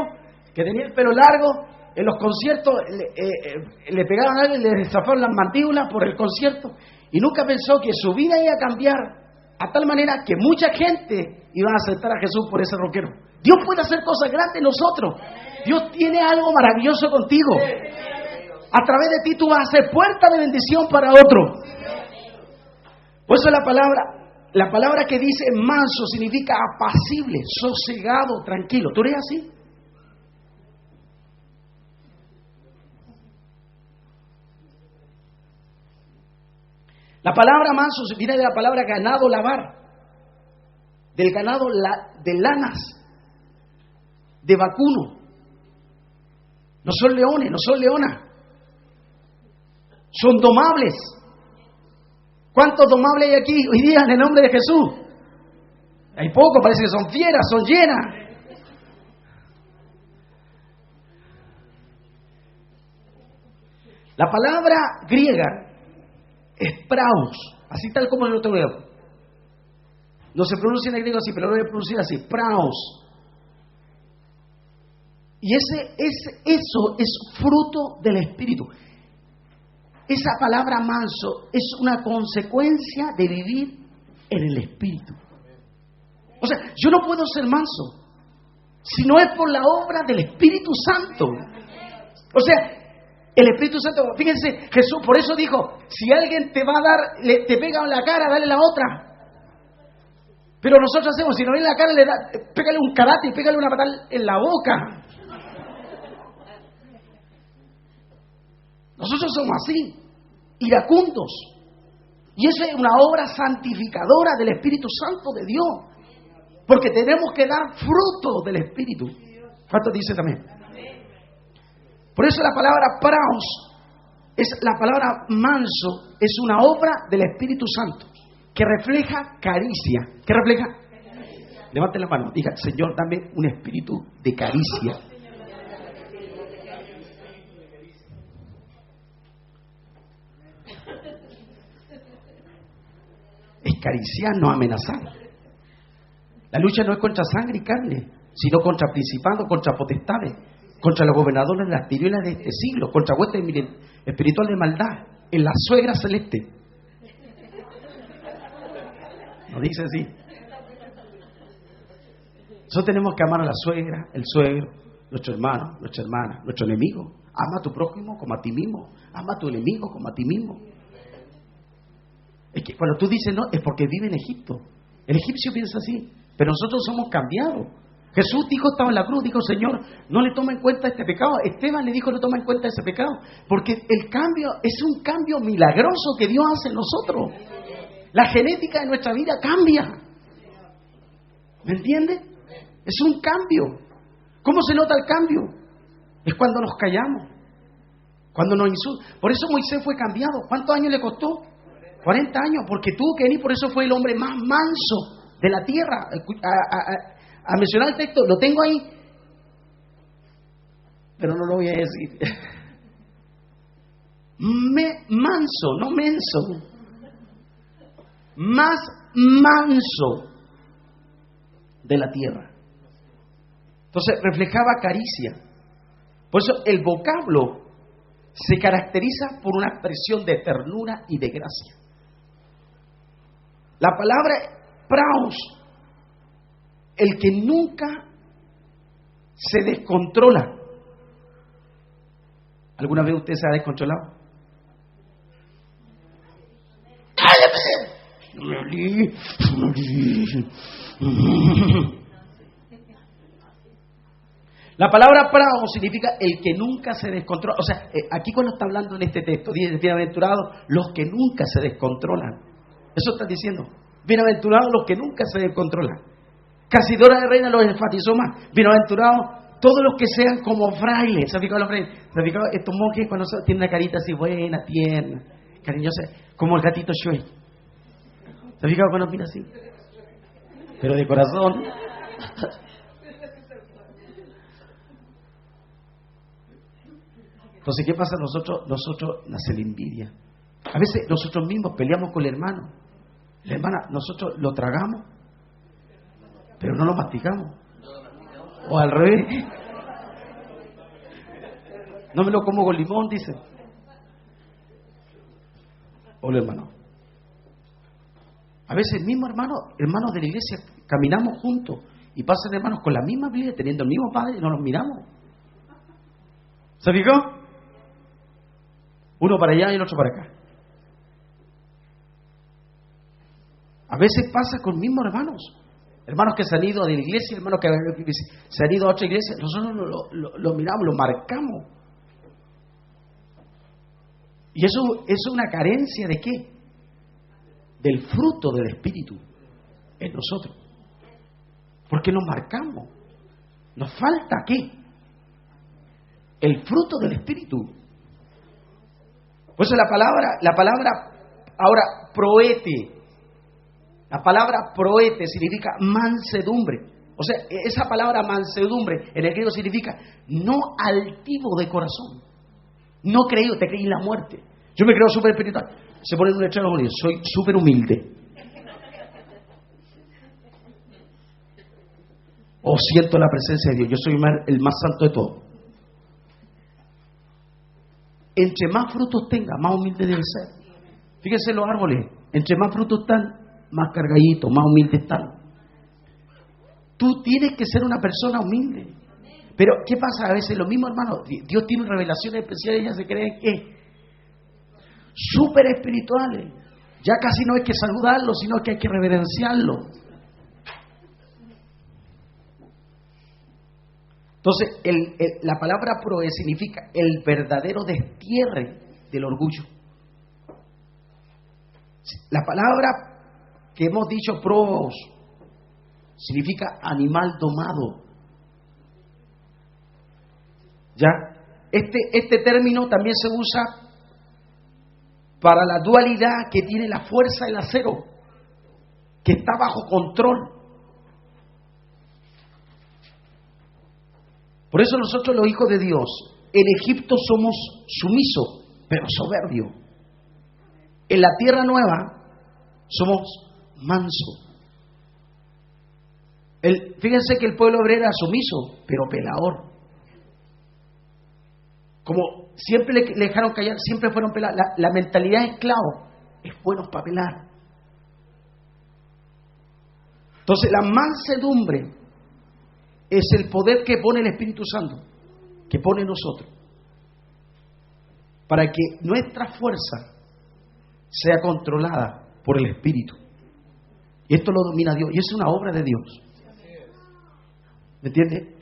que tenía el pelo largo. En los conciertos le pegaron a alguien, le desafaron las mandíbulas por el concierto. Y nunca pensó que su vida iba a cambiar a tal manera que mucha gente iba a aceptar a Jesús por ese rockero. Dios puede hacer cosas grandes en nosotros. Dios tiene algo maravilloso contigo. A través de ti tú vas a ser puerta de bendición para otro. Por eso la palabra que dice manso significa apacible, sosegado, tranquilo. ¿Tú eres así? La palabra manso viene de la palabra ganado lavar, del ganado de lanas, de vacuno. No son leones, no son leonas, son domables. ¿Cuántos domables hay aquí hoy día en el nombre de Jesús? Hay pocos, parece que son fieras, son llenas. La palabra griega es praus, así tal como yo te veo. No se pronuncia en griego así, pero lo voy a pronunciar así, praus. Y eso es fruto del Espíritu. Esa palabra manso es una consecuencia de vivir en el Espíritu. O sea, yo no puedo ser manso si no es por la obra del Espíritu Santo. O sea, el Espíritu Santo, fíjense, Jesús por eso dijo, si alguien te va a dar, te pega en la cara, dale la otra. Pero nosotros hacemos, si no en la cara, pégale un karate y pégale una patada en la boca. Nosotros somos así, iracundos. Y eso es una obra santificadora del Espíritu Santo de Dios. Porque tenemos que dar fruto del Espíritu. ¿Cuánto dice también? Por eso la palabra praus, la palabra manso, es una obra del Espíritu Santo que refleja caricia. ¿Qué refleja? Levanten la mano, diga, Señor, dame un espíritu de caricia. Acariciar, no amenazar. La lucha no es contra sangre y carne, sino contra principados, contra potestades, contra los gobernadores de las tinieblas de este siglo, contra huestes espiritual de maldad, en la suegra celeste. No dice así. Nosotros tenemos que amar a la suegra, el suegro, nuestro hermano, nuestra hermana, nuestro enemigo. Ama a tu prójimo como a ti mismo. Ama a tu enemigo como a ti mismo. Es que cuando tú dices no, es porque vive en Egipto. El egipcio piensa así, pero nosotros somos cambiados. Jesús dijo, estaba en la cruz, dijo, Señor, no le toma en cuenta este pecado. Esteban le dijo, no toma en cuenta ese pecado. Porque el cambio es un cambio milagroso que Dios hace en nosotros. La genética de nuestra vida cambia. ¿Me entiende? Es un cambio. ¿Cómo se nota el cambio? Es cuando nos callamos. Cuando nos insultan. Por eso Moisés fue cambiado. ¿Cuántos años le costó? 40 años. Porque tuvo que venir, por eso fue el hombre más manso de la tierra. A mencionar el texto, lo tengo ahí, pero no lo voy a decir. Manso, no menso. Más manso de la tierra. Entonces reflejaba caricia. Por eso el vocablo se caracteriza por una expresión de ternura y de gracia. La palabra praos, el que nunca se descontrola. ¿Alguna vez usted se ha descontrolado? ¡Cállate! La palabra prao significa el que nunca se descontrola. O sea, aquí cuando está hablando en este texto, dice bienaventurados los que nunca se descontrolan. Eso está diciendo. Bienaventurados los que nunca se descontrolan. Casidora de Reina los enfatizó más. Bienaventurados todos los que sean como frailes. ¿Se ha fijado los frailes? ¿Se ha fijado estos monjes cuando tienen una carita así buena, tierna, cariñosa, como el gatito Shui? ¿Se ha fijado cuando mira así? Pero de corazón. Entonces, ¿qué pasa? Nosotros nace la envidia. A veces nosotros mismos peleamos con el hermano. La hermana, nosotros lo tragamos, pero no lo masticamos. O al revés. No me lo como con limón, dice. Hola, hermano. A veces mismos hermanos de la iglesia, caminamos juntos y pasan hermanos con la misma Biblia, teniendo el mismo padre, y no los miramos. ¿Se fijó? Uno para allá y el otro para acá. A veces pasa con mismos hermanos que se han ido de la iglesia, hermanos que se han ido a otra iglesia, nosotros lo miramos, lo marcamos. Y eso es una carencia ¿de qué? Del fruto del Espíritu en nosotros. Porque nos marcamos. Nos falta ¿qué? El fruto del Espíritu. Por eso la palabra ahora proete. La palabra proete significa mansedumbre. O sea, esa palabra mansedumbre en el griego significa no altivo de corazón. No creído, te creí en la muerte. Yo me creo súper espiritual. Se pone en un letrero y soy súper humilde. O siento la presencia de Dios. Yo soy el más santo de todos. Entre más frutos tenga, más humilde debe ser. Fíjense los árboles. Entre más frutos están, más cargaditos, más humildes están. Tú tienes que ser una persona humilde. Pero, ¿qué pasa? A veces los mismos hermanos, Dios tiene revelaciones especiales, ellas se creen que súper espirituales. Ya casi no hay que saludarlo, sino que hay que reverenciarlo. Entonces, la palabra proe significa el verdadero destierre del orgullo. La palabra que hemos dicho pros significa animal domado. ¿Ya? Este término también se usa para la dualidad que tiene la fuerza del acero, que está bajo control. Por eso nosotros los hijos de Dios, en Egipto somos sumisos, pero soberbios. En la tierra nueva somos mansos. Fíjense que el pueblo hebreo era sumiso, pero pelador. Como siempre le dejaron callar, siempre fueron pelados. La mentalidad de esclavo es bueno para pelar. Entonces la mansedumbre es el poder que pone el Espíritu Santo, que pone en nosotros, para que nuestra fuerza sea controlada por el Espíritu. Y esto lo domina Dios, y es una obra de Dios. ¿Me entiende?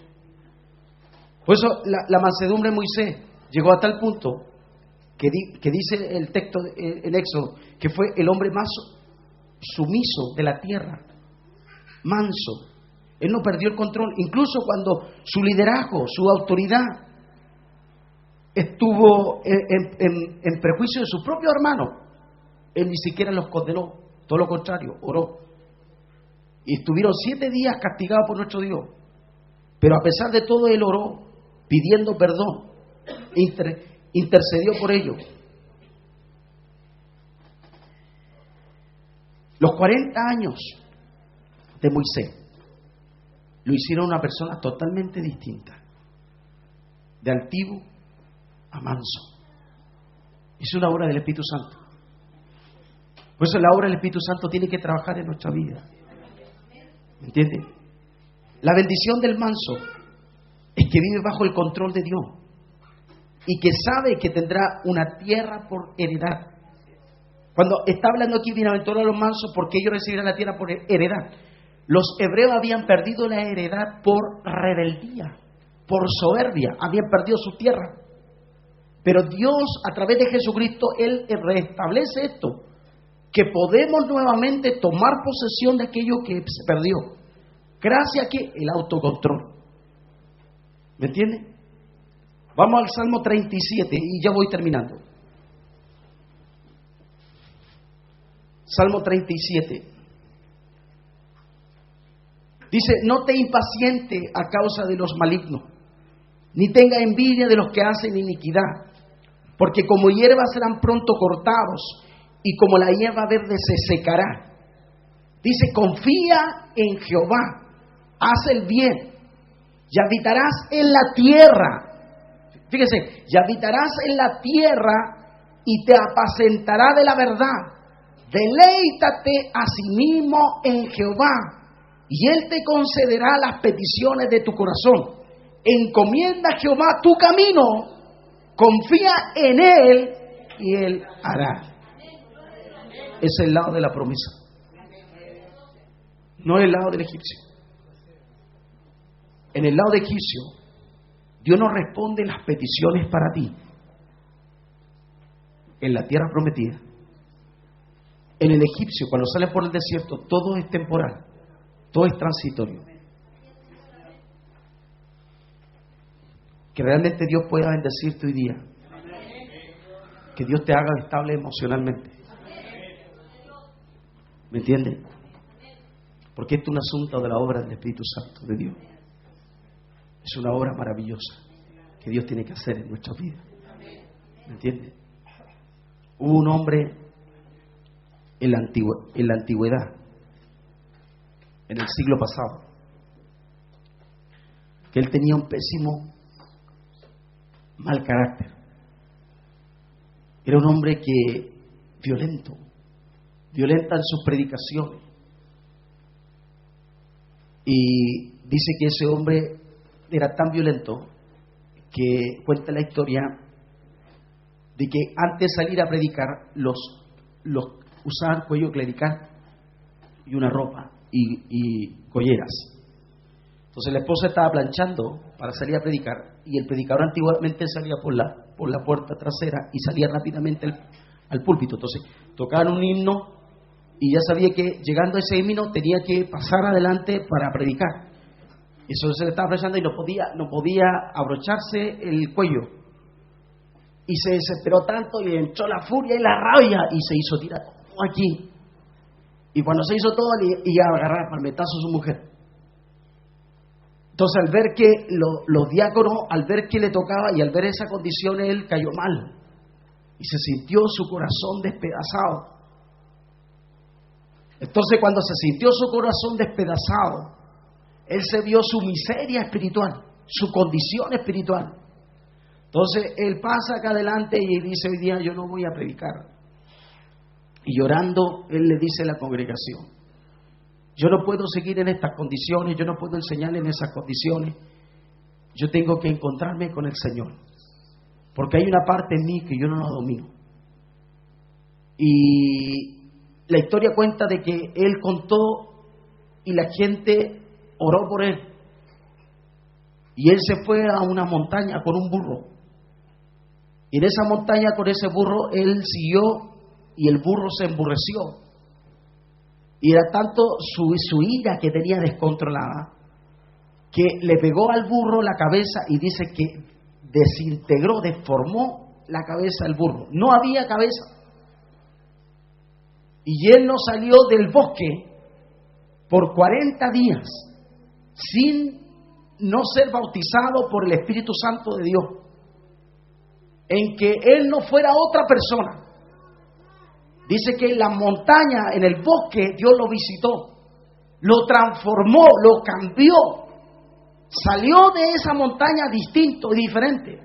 Por eso la mansedumbre de Moisés llegó a tal punto que dice el texto en Éxodo que fue el hombre más sumiso de la tierra, manso. Él no perdió el control, incluso cuando su liderazgo, su autoridad estuvo en prejuicio de sus propios hermanos, él ni siquiera los condenó, todo lo contrario, oró. Y estuvieron 7 días castigados por nuestro Dios, pero a pesar de todo él oró, pidiendo perdón, intercedió por ellos. Los 40 años de Moisés lo hicieron una persona totalmente distinta, de altivo a manso. Es una obra del Espíritu Santo. Por eso la obra del Espíritu Santo tiene que trabajar en nuestra vida. ¿Me entiende? La bendición del manso es que vive bajo el control de Dios y que sabe que tendrá una tierra por heredad. Cuando está hablando aquí, bienaventurados los mansos, porque ellos recibirán la tierra por heredad. Los hebreos habían perdido la heredad por rebeldía, por soberbia, habían perdido su tierra. Pero Dios, a través de Jesucristo, Él restablece esto, que podemos nuevamente tomar posesión de aquello que se perdió. Gracias a que el autocontrol. ¿Me entiende? Vamos al Salmo 37 y ya voy terminando. Salmo 37. Dice, no te impaciente a causa de los malignos, ni tenga envidia de los que hacen iniquidad, porque como hierba serán pronto cortados, y como la hierba verde se secará. Dice, confía en Jehová, haz el bien, y habitarás en la tierra. Fíjese, y habitarás en la tierra, y te apacentará de la verdad. Deleítate a sí mismo en Jehová, y Él te concederá las peticiones de tu corazón. Encomienda a Jehová tu camino, confía en Él, y Él hará. Es el lado de la promesa, no el lado del egipcio. En el lado de egipcio, Dios no responde las peticiones para ti en la tierra prometida. En el egipcio, cuando sales por el desierto, todo es temporal, todo es transitorio. Que realmente Dios pueda bendecirte hoy día, que Dios te haga estable emocionalmente. ¿Me entiende? Porque esto es un asunto de la obra del Espíritu Santo de Dios. Es una obra maravillosa que Dios tiene que hacer en nuestras vidas. ¿Me entiende? Hubo un hombre en la antigüedad, en el siglo pasado, que él tenía un pésimo mal carácter. Era un hombre que violenta en sus predicaciones. Y dice que ese hombre era tan violento que cuenta la historia de que antes de salir a predicar los usaban cuello clerical y una ropa y colleras. Entonces la esposa estaba planchando para salir a predicar y el predicador antiguamente salía por la puerta trasera y salía rápidamente al púlpito. Entonces tocaban un himno y ya sabía que llegando a ese himno tenía que pasar adelante para predicar. Eso se le estaba planchando y no podía abrocharse el cuello. Y se desesperó tanto y entró la furia y la rabia y se hizo tirar todo aquí. Y cuando se hizo todo, le iba a agarrar a palmetazos a su mujer. Entonces, al ver que los diáconos, al ver que le tocaba y al ver esa condición, él cayó mal. Y se sintió su corazón despedazado. Entonces, cuando se sintió su corazón despedazado, él se vio su miseria espiritual, su condición espiritual. Entonces, él pasa acá adelante y dice, hoy día yo no voy a predicar. Y llorando, él le dice a la congregación, yo no puedo seguir en estas condiciones, yo no puedo enseñar en esas condiciones. Yo tengo que encontrarme con el Señor. Porque hay una parte en mí que yo no la domino. Y la historia cuenta de que él contó y la gente oró por él. Y él se fue a una montaña con un burro. Y en esa montaña con ese burro él siguió y el burro se emburreció. Y era tanto su ira que tenía descontrolada que le pegó al burro la cabeza y dice que desintegró, deformó la cabeza del burro. No había cabeza. Y él no salió del bosque por 40 días sin no ser bautizado por el Espíritu Santo de Dios, en que él no fuera otra persona. Dice que en la montaña, en el bosque, Dios lo visitó, lo transformó, lo cambió, salió de esa montaña distinto y diferente.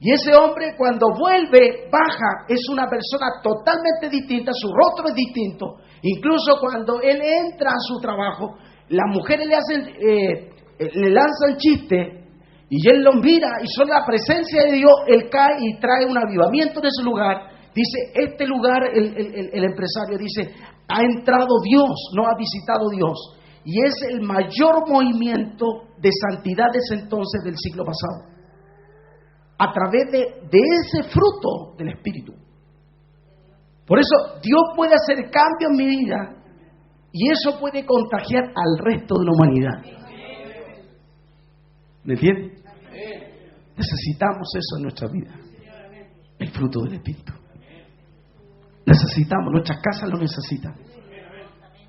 Y ese hombre cuando vuelve, baja, es una persona totalmente distinta, su rostro es distinto. Incluso cuando él entra a su trabajo, las mujeres le lanzan chistes y él los mira y solo la presencia de Dios, él cae y trae un avivamiento en ese lugar. Dice, este lugar, el empresario dice, ha entrado Dios, no ha visitado Dios. Y es el mayor movimiento de santidad de ese entonces del siglo pasado, a través de ese fruto del Espíritu. Por eso Dios puede hacer cambios en mi vida y eso puede contagiar al resto de la humanidad. ¿Me entiende? Necesitamos eso en nuestra vida, el fruto del Espíritu. Necesitamos, nuestras casas lo necesitan,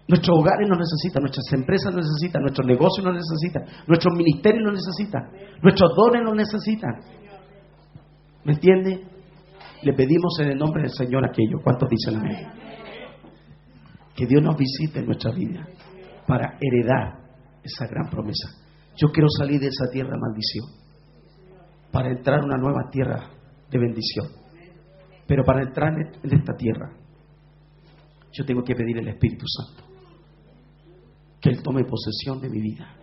nuestros hogares lo necesitan, nuestras empresas lo necesitan, nuestros negocios lo necesitan, nuestros ministerios lo necesitan, nuestros dones lo necesitan. ¿Me entiende? Le pedimos en el nombre del Señor aquello. ¿Cuántos dicen amén? Que Dios nos visite en nuestra vida para heredar esa gran promesa. Yo quiero salir de esa tierra de maldición para entrar a una nueva tierra de bendición. Pero para entrar en esta tierra, yo tengo que pedir al Espíritu Santo que Él tome posesión de mi vida,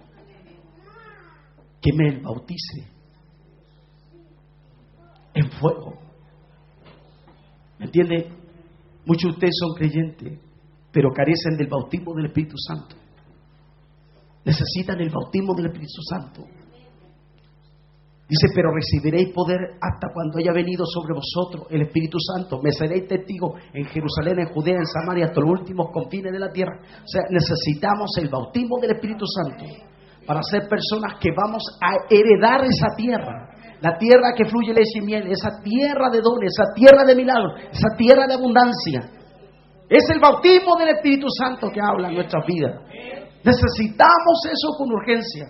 que me bautice en fuego. ¿Me entiende? Muchos de ustedes son creyentes, pero carecen del bautismo del Espíritu Santo. Necesitan el bautismo del Espíritu Santo. Dice, pero recibiréis poder hasta cuando haya venido sobre vosotros el Espíritu Santo. Me seréis testigos en Jerusalén, en Judea, en Samaria, hasta los últimos confines de la tierra. O sea, necesitamos el bautismo del Espíritu Santo para ser personas que vamos a heredar esa tierra. La tierra que fluye leche y miel, esa tierra de dones, esa tierra de milagros, esa tierra de abundancia. Es el bautismo del Espíritu Santo que habla en nuestras vidas. Necesitamos eso con urgencia.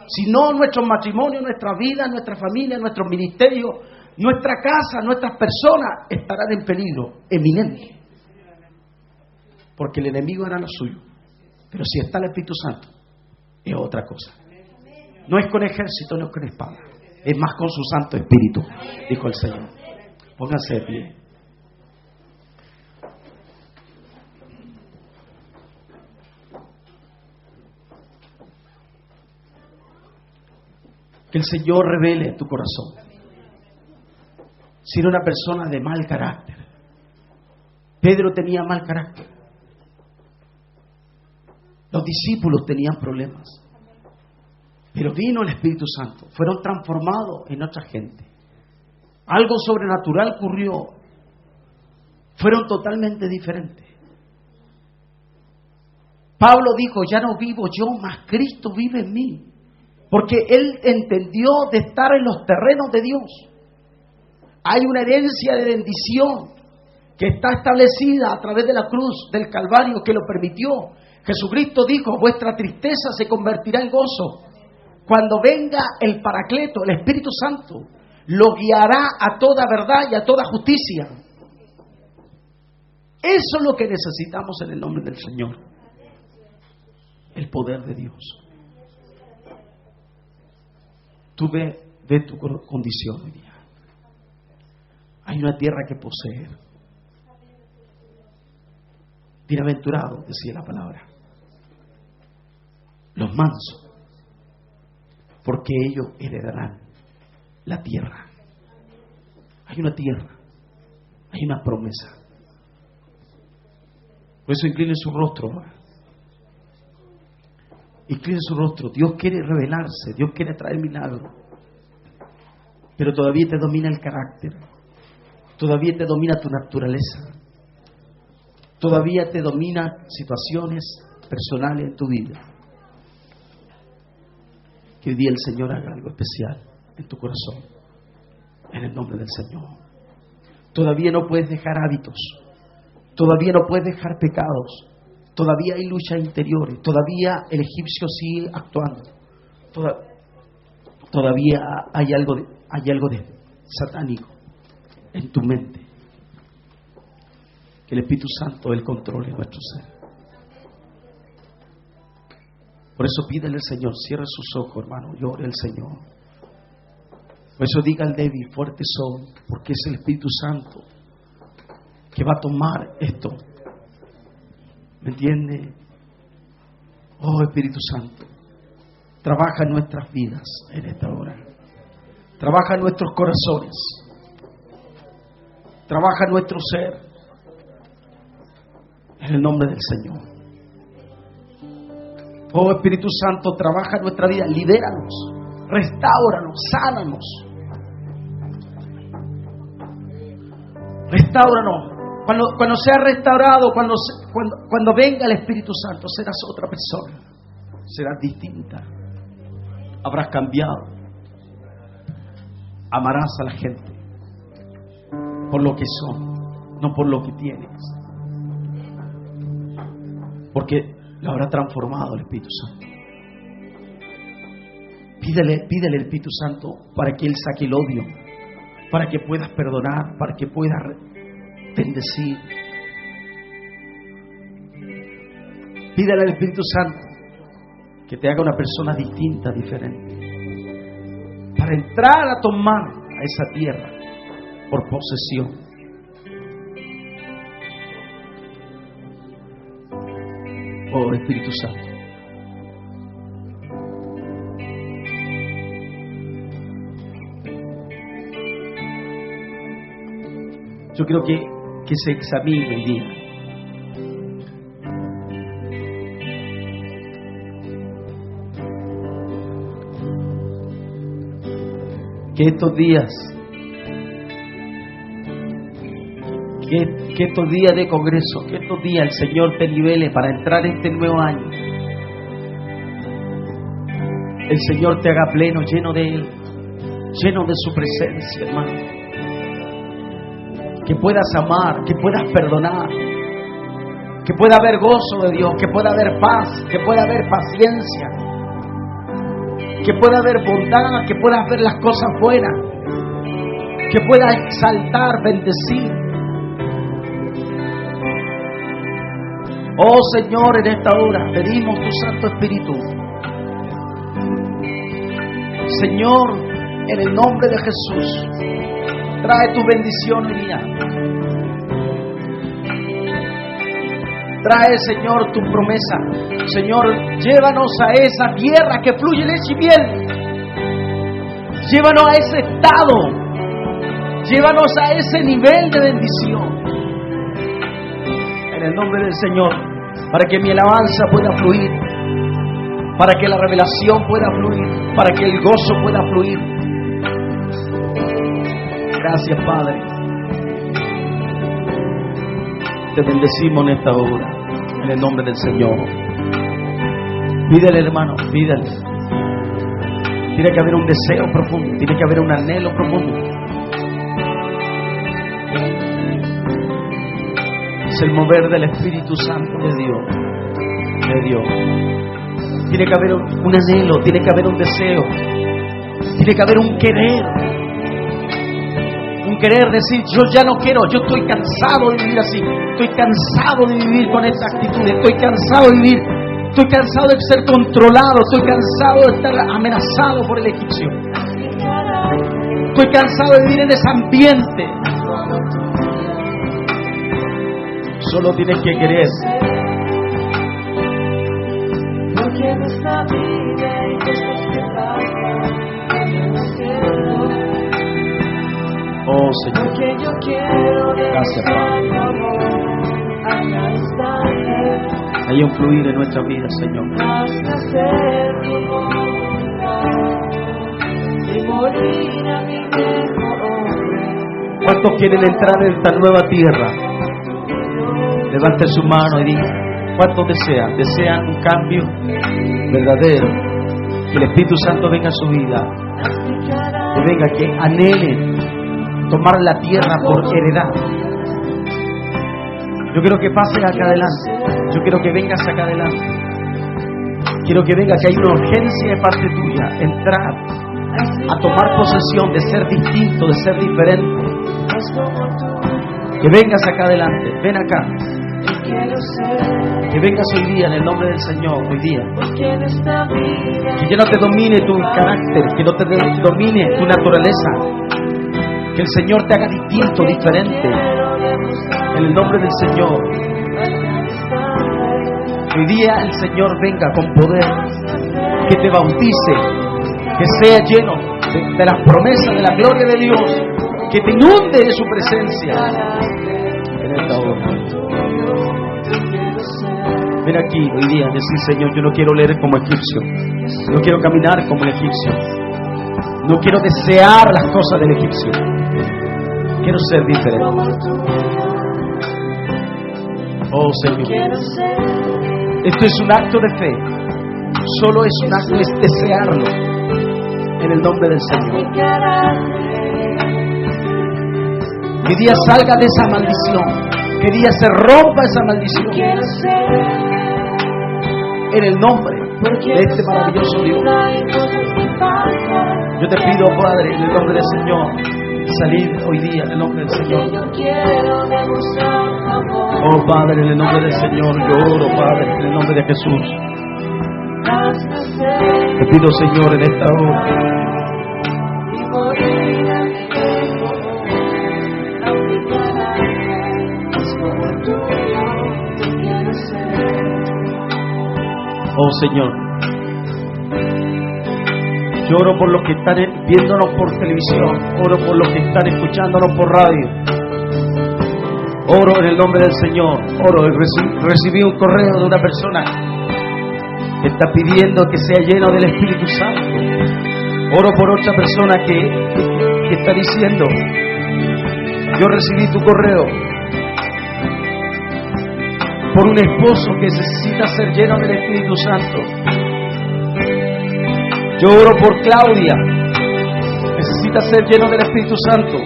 Si no, nuestros matrimonios, nuestra vida, nuestra familia, nuestros ministerios, nuestra casa, nuestras personas estarán en peligro eminente. Porque el enemigo hará lo suyo. Pero si está el Espíritu Santo, es otra cosa. No es con ejército, no es con espada. Es más con su Santo Espíritu, dijo el Señor. Pónganse de pie. Que el Señor revele en tu corazón si era una persona de mal carácter. Pedro tenía mal carácter. Los discípulos tenían problemas. Pero vino el Espíritu Santo. Fueron transformados en otra gente. Algo sobrenatural ocurrió. Fueron totalmente diferentes. Pablo dijo, ya no vivo yo, mas Cristo vive en mí. Porque él entendió de estar en los terrenos de Dios. Hay una herencia de bendición que está establecida a través de la cruz del Calvario que lo permitió. Jesucristo dijo, vuestra tristeza se convertirá en gozo. Cuando venga el Paracleto, el Espíritu Santo, lo guiará a toda verdad y a toda justicia. Eso es lo que necesitamos en el nombre del Señor. El poder de Dios. Tú ve tu condición hoy día. Hay una tierra que poseer. Bienaventurados, decía la palabra, los mansos, porque ellos heredarán la tierra. Hay una tierra, hay una promesa. Por eso inclinen su rostro. Incline su rostro. Dios quiere revelarse, Dios quiere traer milagros. Pero todavía te domina el carácter. Todavía te domina tu naturaleza. Todavía te domina situaciones personales en tu vida. Que hoy día el Señor haga algo especial en tu corazón. En el nombre del Señor. Todavía no puedes dejar hábitos. Todavía no puedes dejar pecados. Todavía hay luchas interiores. Todavía el egipcio sigue actuando. Todavía hay algo de satánico en tu mente. Que el Espíritu Santo Él controle nuestro ser. Por eso pídele al Señor, cierre sus ojos, hermano, llore al Señor. Por eso diga al débil, fuerte soy, porque es el Espíritu Santo que va a tomar esto. ¿Me entiende? Oh Espíritu Santo, trabaja en nuestras vidas en esta hora. Trabaja en nuestros corazones. Trabaja en nuestro ser. En el nombre del Señor. Oh Espíritu Santo, trabaja en nuestra vida. Lidéranos, restáuranos, sánanos. Restáuranos. Cuando sea restaurado, cuando venga el Espíritu Santo, serás otra persona. Serás distinta. Habrás cambiado. Amarás a la gente por lo que son, no por lo que tienes. Porque lo habrá transformado el Espíritu Santo. Pídele al Espíritu Santo para que Él saque el odio, para que puedas perdonar, para que puedas bendecir. Pídele al Espíritu Santo que te haga una persona distinta, diferente, para entrar a tomar a esa tierra por posesión. Oh Espíritu Santo. Yo creo que se examine el día. Que estos días, que estos días de congreso, que estos días el Señor te nivele para entrar en este nuevo año. El Señor te haga pleno, lleno de Él, lleno de su presencia, hermano. Que puedas amar, que puedas perdonar, que pueda haber gozo de Dios, que pueda haber paz, que pueda haber paciencia, que pueda haber bondad, que puedas ver las cosas buenas, que pueda exaltar, bendecir. Oh Señor, en esta hora pedimos tu Santo Espíritu. Señor, en el nombre de Jesús, trae tu bendición hoy día. Trae, Señor, tu promesa. Señor, llévanos a esa tierra que fluye leche y miel. Llévanos a ese estado. Llévanos a ese nivel de bendición. En el nombre del Señor, para que mi alabanza pueda fluir, para que la revelación pueda fluir, para que el gozo pueda fluir. Gracias, Padre. Te bendecimos en esta hora, en el nombre del Señor. Pídele, hermano, pídele. Tiene que haber un deseo profundo, tiene que haber un anhelo profundo. Es el mover del Espíritu Santo de Dios. Tiene que haber un anhelo, tiene que haber un deseo, tiene que haber un querer. Un querer decir, yo ya no quiero, yo estoy cansado de vivir así, estoy cansado de vivir con esta actitud, estoy cansado de vivir, estoy cansado de ser controlado, estoy cansado de estar amenazado por el egipcio, estoy cansado de vivir en ese ambiente. Solo tienes que querer. Porque en esta vida y cosas que pasan, Oh Señor, porque yo quiero gracias, Padre. amor a cada instante. Hay un fluir en nuestra vida, Señor. Haz nacer tu voluntad y morir a mi viejo hombre. ¿Cuántos quieren entrar en esta nueva tierra? Levante su mano y diga, ¿cuántos desean? ¿Desean un cambio verdadero? Que el Espíritu Santo venga a su vida. Que venga, que anhelen tomar la tierra por heredad. Yo quiero que pases acá adelante. Yo quiero que vengas acá adelante. Quiero que venga, que hay una urgencia de parte tuya. Entrar a tomar posesión de ser distinto, de ser diferente. Que vengas acá adelante. Ven acá. Que vengas hoy día en el nombre del Señor. Hoy día. Que ya no te domine tu carácter. Que no te domine tu naturaleza. Que el Señor te haga distinto, diferente. En el nombre del Señor. Hoy día el Señor venga con poder. Que te bautice. Que sea lleno de las promesas, de la gloria de Dios. Que te inunde de su presencia. En esta hora. Ven aquí hoy día y decir, Señor, yo no quiero leer como egipcio. No quiero caminar como el egipcio. No quiero desear las cosas del egipcio. Quiero ser diferente. Oh, Señor. Esto es un acto de fe. Solo es un acto, es desearlo. En el nombre del Señor. Que día salga de esa maldición. Que día se rompa esa maldición. En el nombre de este maravilloso Dios. Yo te pido, Padre, en el nombre del Señor, salir hoy día en el nombre del Señor. Oh, Padre, en el nombre del Señor, yo oro, Padre, en el nombre de Jesús. Te pido, Señor, en esta hora. Oh, Señor. Yo oro por los que están viéndonos por televisión. Oro por los que están escuchándonos por radio. Oro en el nombre del Señor. Oro. Recibí un correo de una persona que está pidiendo que sea lleno del Espíritu Santo. Oro por otra persona que está diciendo, yo recibí tu correo. Por un esposo que necesita ser lleno del Espíritu Santo. Yo oro por Claudia, necesita ser lleno del Espíritu Santo.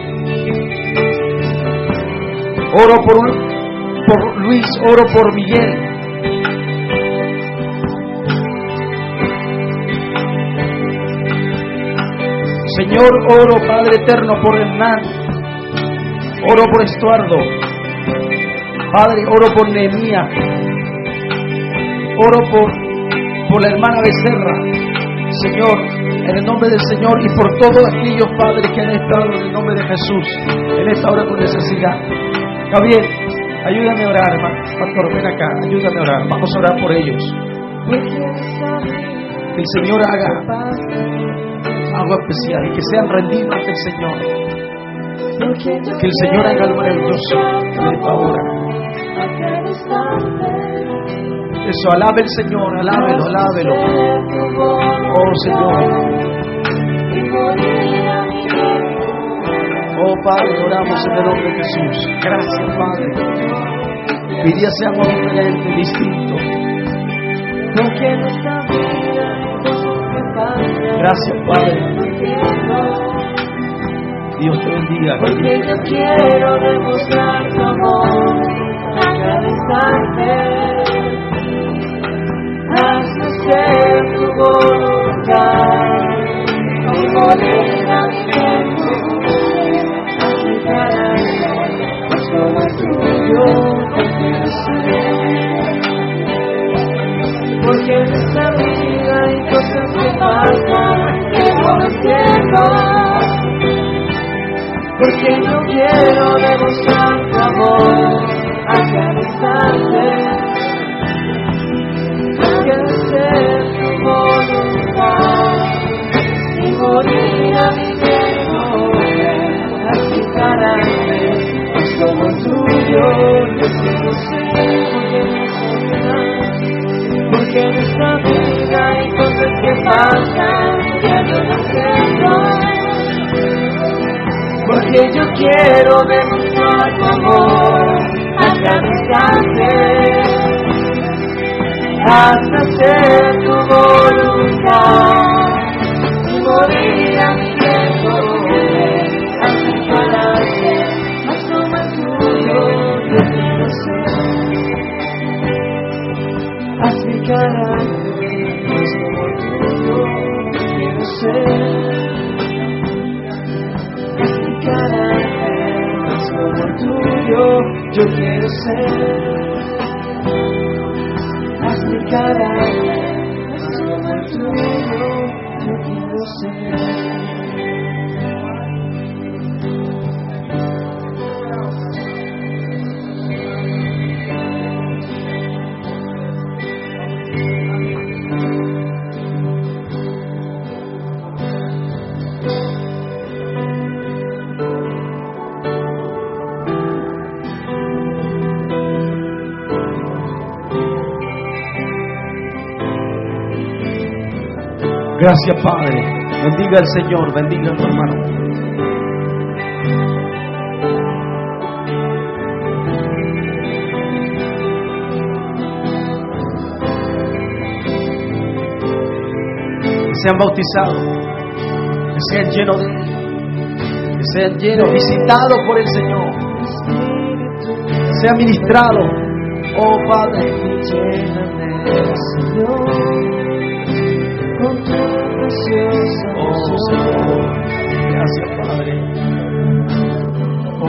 Oro por Luis, oro por Miguel. Señor, oro, Padre eterno, por Hernán. Oro por Estuardo. Padre, oro por Nehemías. Oro por la hermana Becerra. Señor, en el nombre del Señor y por todos aquellos padres que han estado en el nombre de Jesús en esta hora con necesidad. Javier, ayúdame a orar, hermano. Pastor, ven acá, ayúdame a orar. Vamos a orar por ellos. Que el Señor haga algo especial y que sean rendidos ante el Señor. Que el Señor haga algo maravilloso en esta hora. Eso, alabe el Señor, alábelo, alábelo. Oh, Señor. Oh, Padre, oramos en el nombre de Jesús. Gracias, Padre. Que hoy día seamos diferentes, distintos. Gracias, Padre. Dios te bendiga. Porque yo quiero demostrar tu amor a cada instante. Haz nacer tu voluntad y morir a mi tiempo. Así carácter, pues como es tuyo, te quiero ser. Porque en esta vida hay cosas que pasan que no entiendo. Porque yo quiero demostrar tu amor a cada instante. Quiero ser tu voluntad y morir a mi tiempo. Así carácter, es como el tuyo, yo quiero ser. Porque no soy nada. porque en esta vida hay cosas que pasan que yo no entiendo. Porque yo quiero demostrar tu amor a cada instante, hasta hacer tu voluntad y morir a mi tiempo, así para ser más como el tuyo. Yo quiero ser, así cada vez más como el tuyo. Yo quiero ser, así cada vez más como el tuyo. Yo quiero ser, hazme cada vez más como el tuyo. Yo quiero ser. Gracias, Padre. Bendiga al Señor, bendiga a tu hermano. Que sean bautizados, que sean llenos de Él, que sean llenos, visitados por el Señor, que sean ministrados. Oh Padre, Lléname, Señor, con tu preciosa oh Señor, gracias Padre. Oh,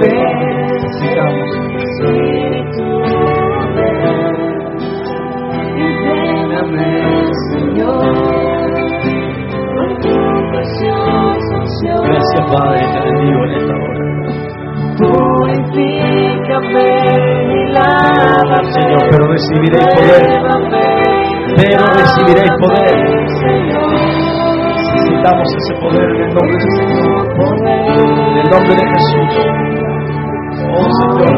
sigamos. Espíritu, ven y lléname, Señor, con tu preciosa unción. Gracias Padre, te bendigo en esta hora. Purifícame y lávame, Señor, pero recibiréis poder. Pero recibiréis poder. Necesitamos ese poder en el nombre del Señor. En el nombre de Jesús. Oh Señor,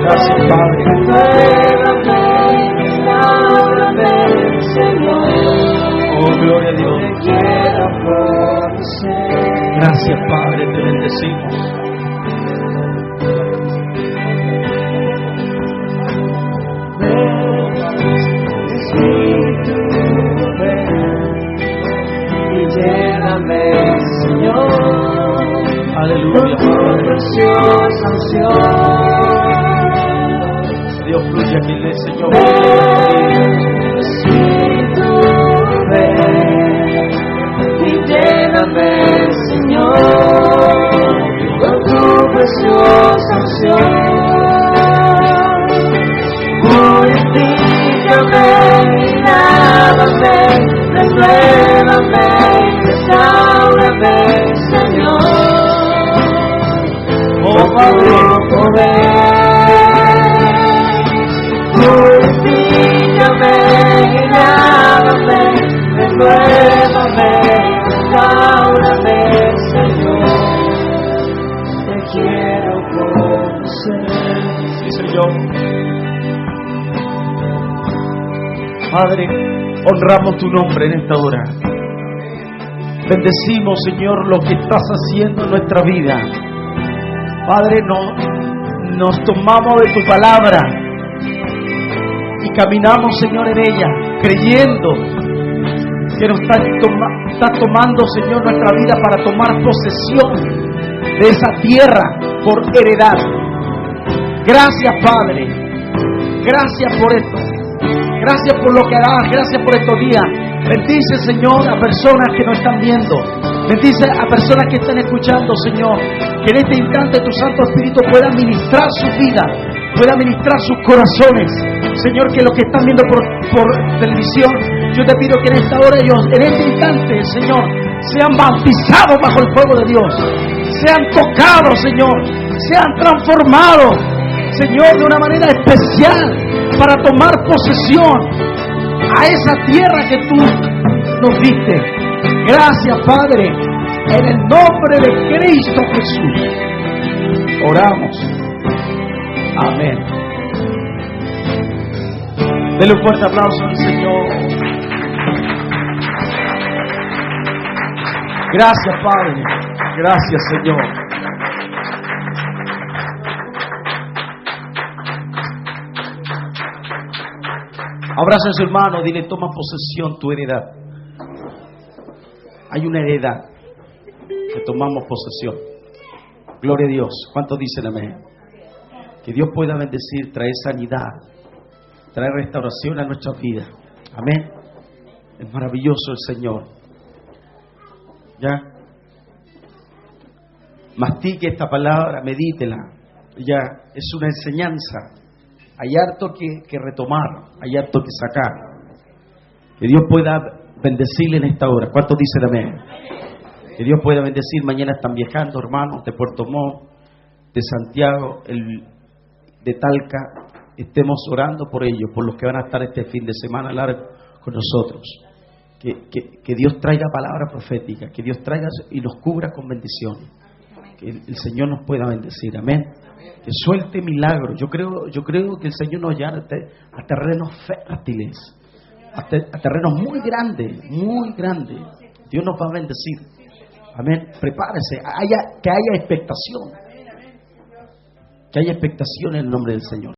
gracias Padre. Oh, gloria a Dios. Gracias Padre, te bendecimos. Espíritu, ven y lléname, Señor, Aleluya, con tu Padre. preciosa unción. Dios fluye aquí, Señor. Espíritu, ven y lléname, Señor, con tu preciosa unción. Purifícame y lávame, renuévame, restaurame, Señor. Oh Padre, purifícame y lávame, renuévame, restaurame, Señor. Te quiero conocer. sí Señor. Padre, honramos tu nombre en esta hora. Bendecimos, Señor, lo que estás haciendo en nuestra vida. Padre, nos tomamos de tu palabra y caminamos, Señor, en ella, creyendo que nos estás tomando, Señor, nuestra vida para tomar posesión de esa tierra por heredad. Gracias, Padre. Gracias por esto. Gracias por lo que harás, gracias por estos días. Bendice, Señor, a personas que nos están viendo. Bendice a personas que están escuchando, Señor. Que en este instante tu Santo Espíritu pueda ministrar su vida, pueda ministrar sus corazones. Señor, que los que están viendo por televisión, yo te pido que en esta hora ellos, en este instante, Señor, sean bautizados bajo el fuego de Dios. Sean tocados, Señor. Sean transformados, Señor, de una manera especial, para tomar posesión a esa tierra que tú nos diste. Gracias, Padre, en el nombre de Cristo Jesús oramos. Amén. Denle un fuerte aplauso al Señor. Gracias, Padre. Gracias, Señor. Abraza a su hermano, dile, toma posesión tu heredad. Hay una heredad que tomamos posesión. Gloria a Dios. ¿Cuántos dicen amén? Que Dios pueda bendecir, traer sanidad, traer restauración a nuestras vidas. Amén. Es maravilloso el Señor. ¿Ya? Mastique esta palabra, medítela. Ya, es una enseñanza. Hay harto que retomar, hay harto que sacar. Que Dios pueda bendecirle en esta hora. ¿Cuántos dicen amén? Que Dios pueda bendecir. Mañana están viajando hermanos de Puerto Montt, de Santiago, de Talca. Estemos orando por ellos, por los que van a estar este fin de semana largo con nosotros. Que Dios traiga palabra profética, que Dios traiga y nos cubra con bendiciones. Que el Señor nos pueda bendecir. Amén. Que suelte milagros. Yo creo que el Señor nos lleva a terrenos fértiles, a terrenos muy grandes, muy grandes. Dios nos va a bendecir. Amén. Prepárese, que haya expectación. Que haya expectación en el nombre del Señor.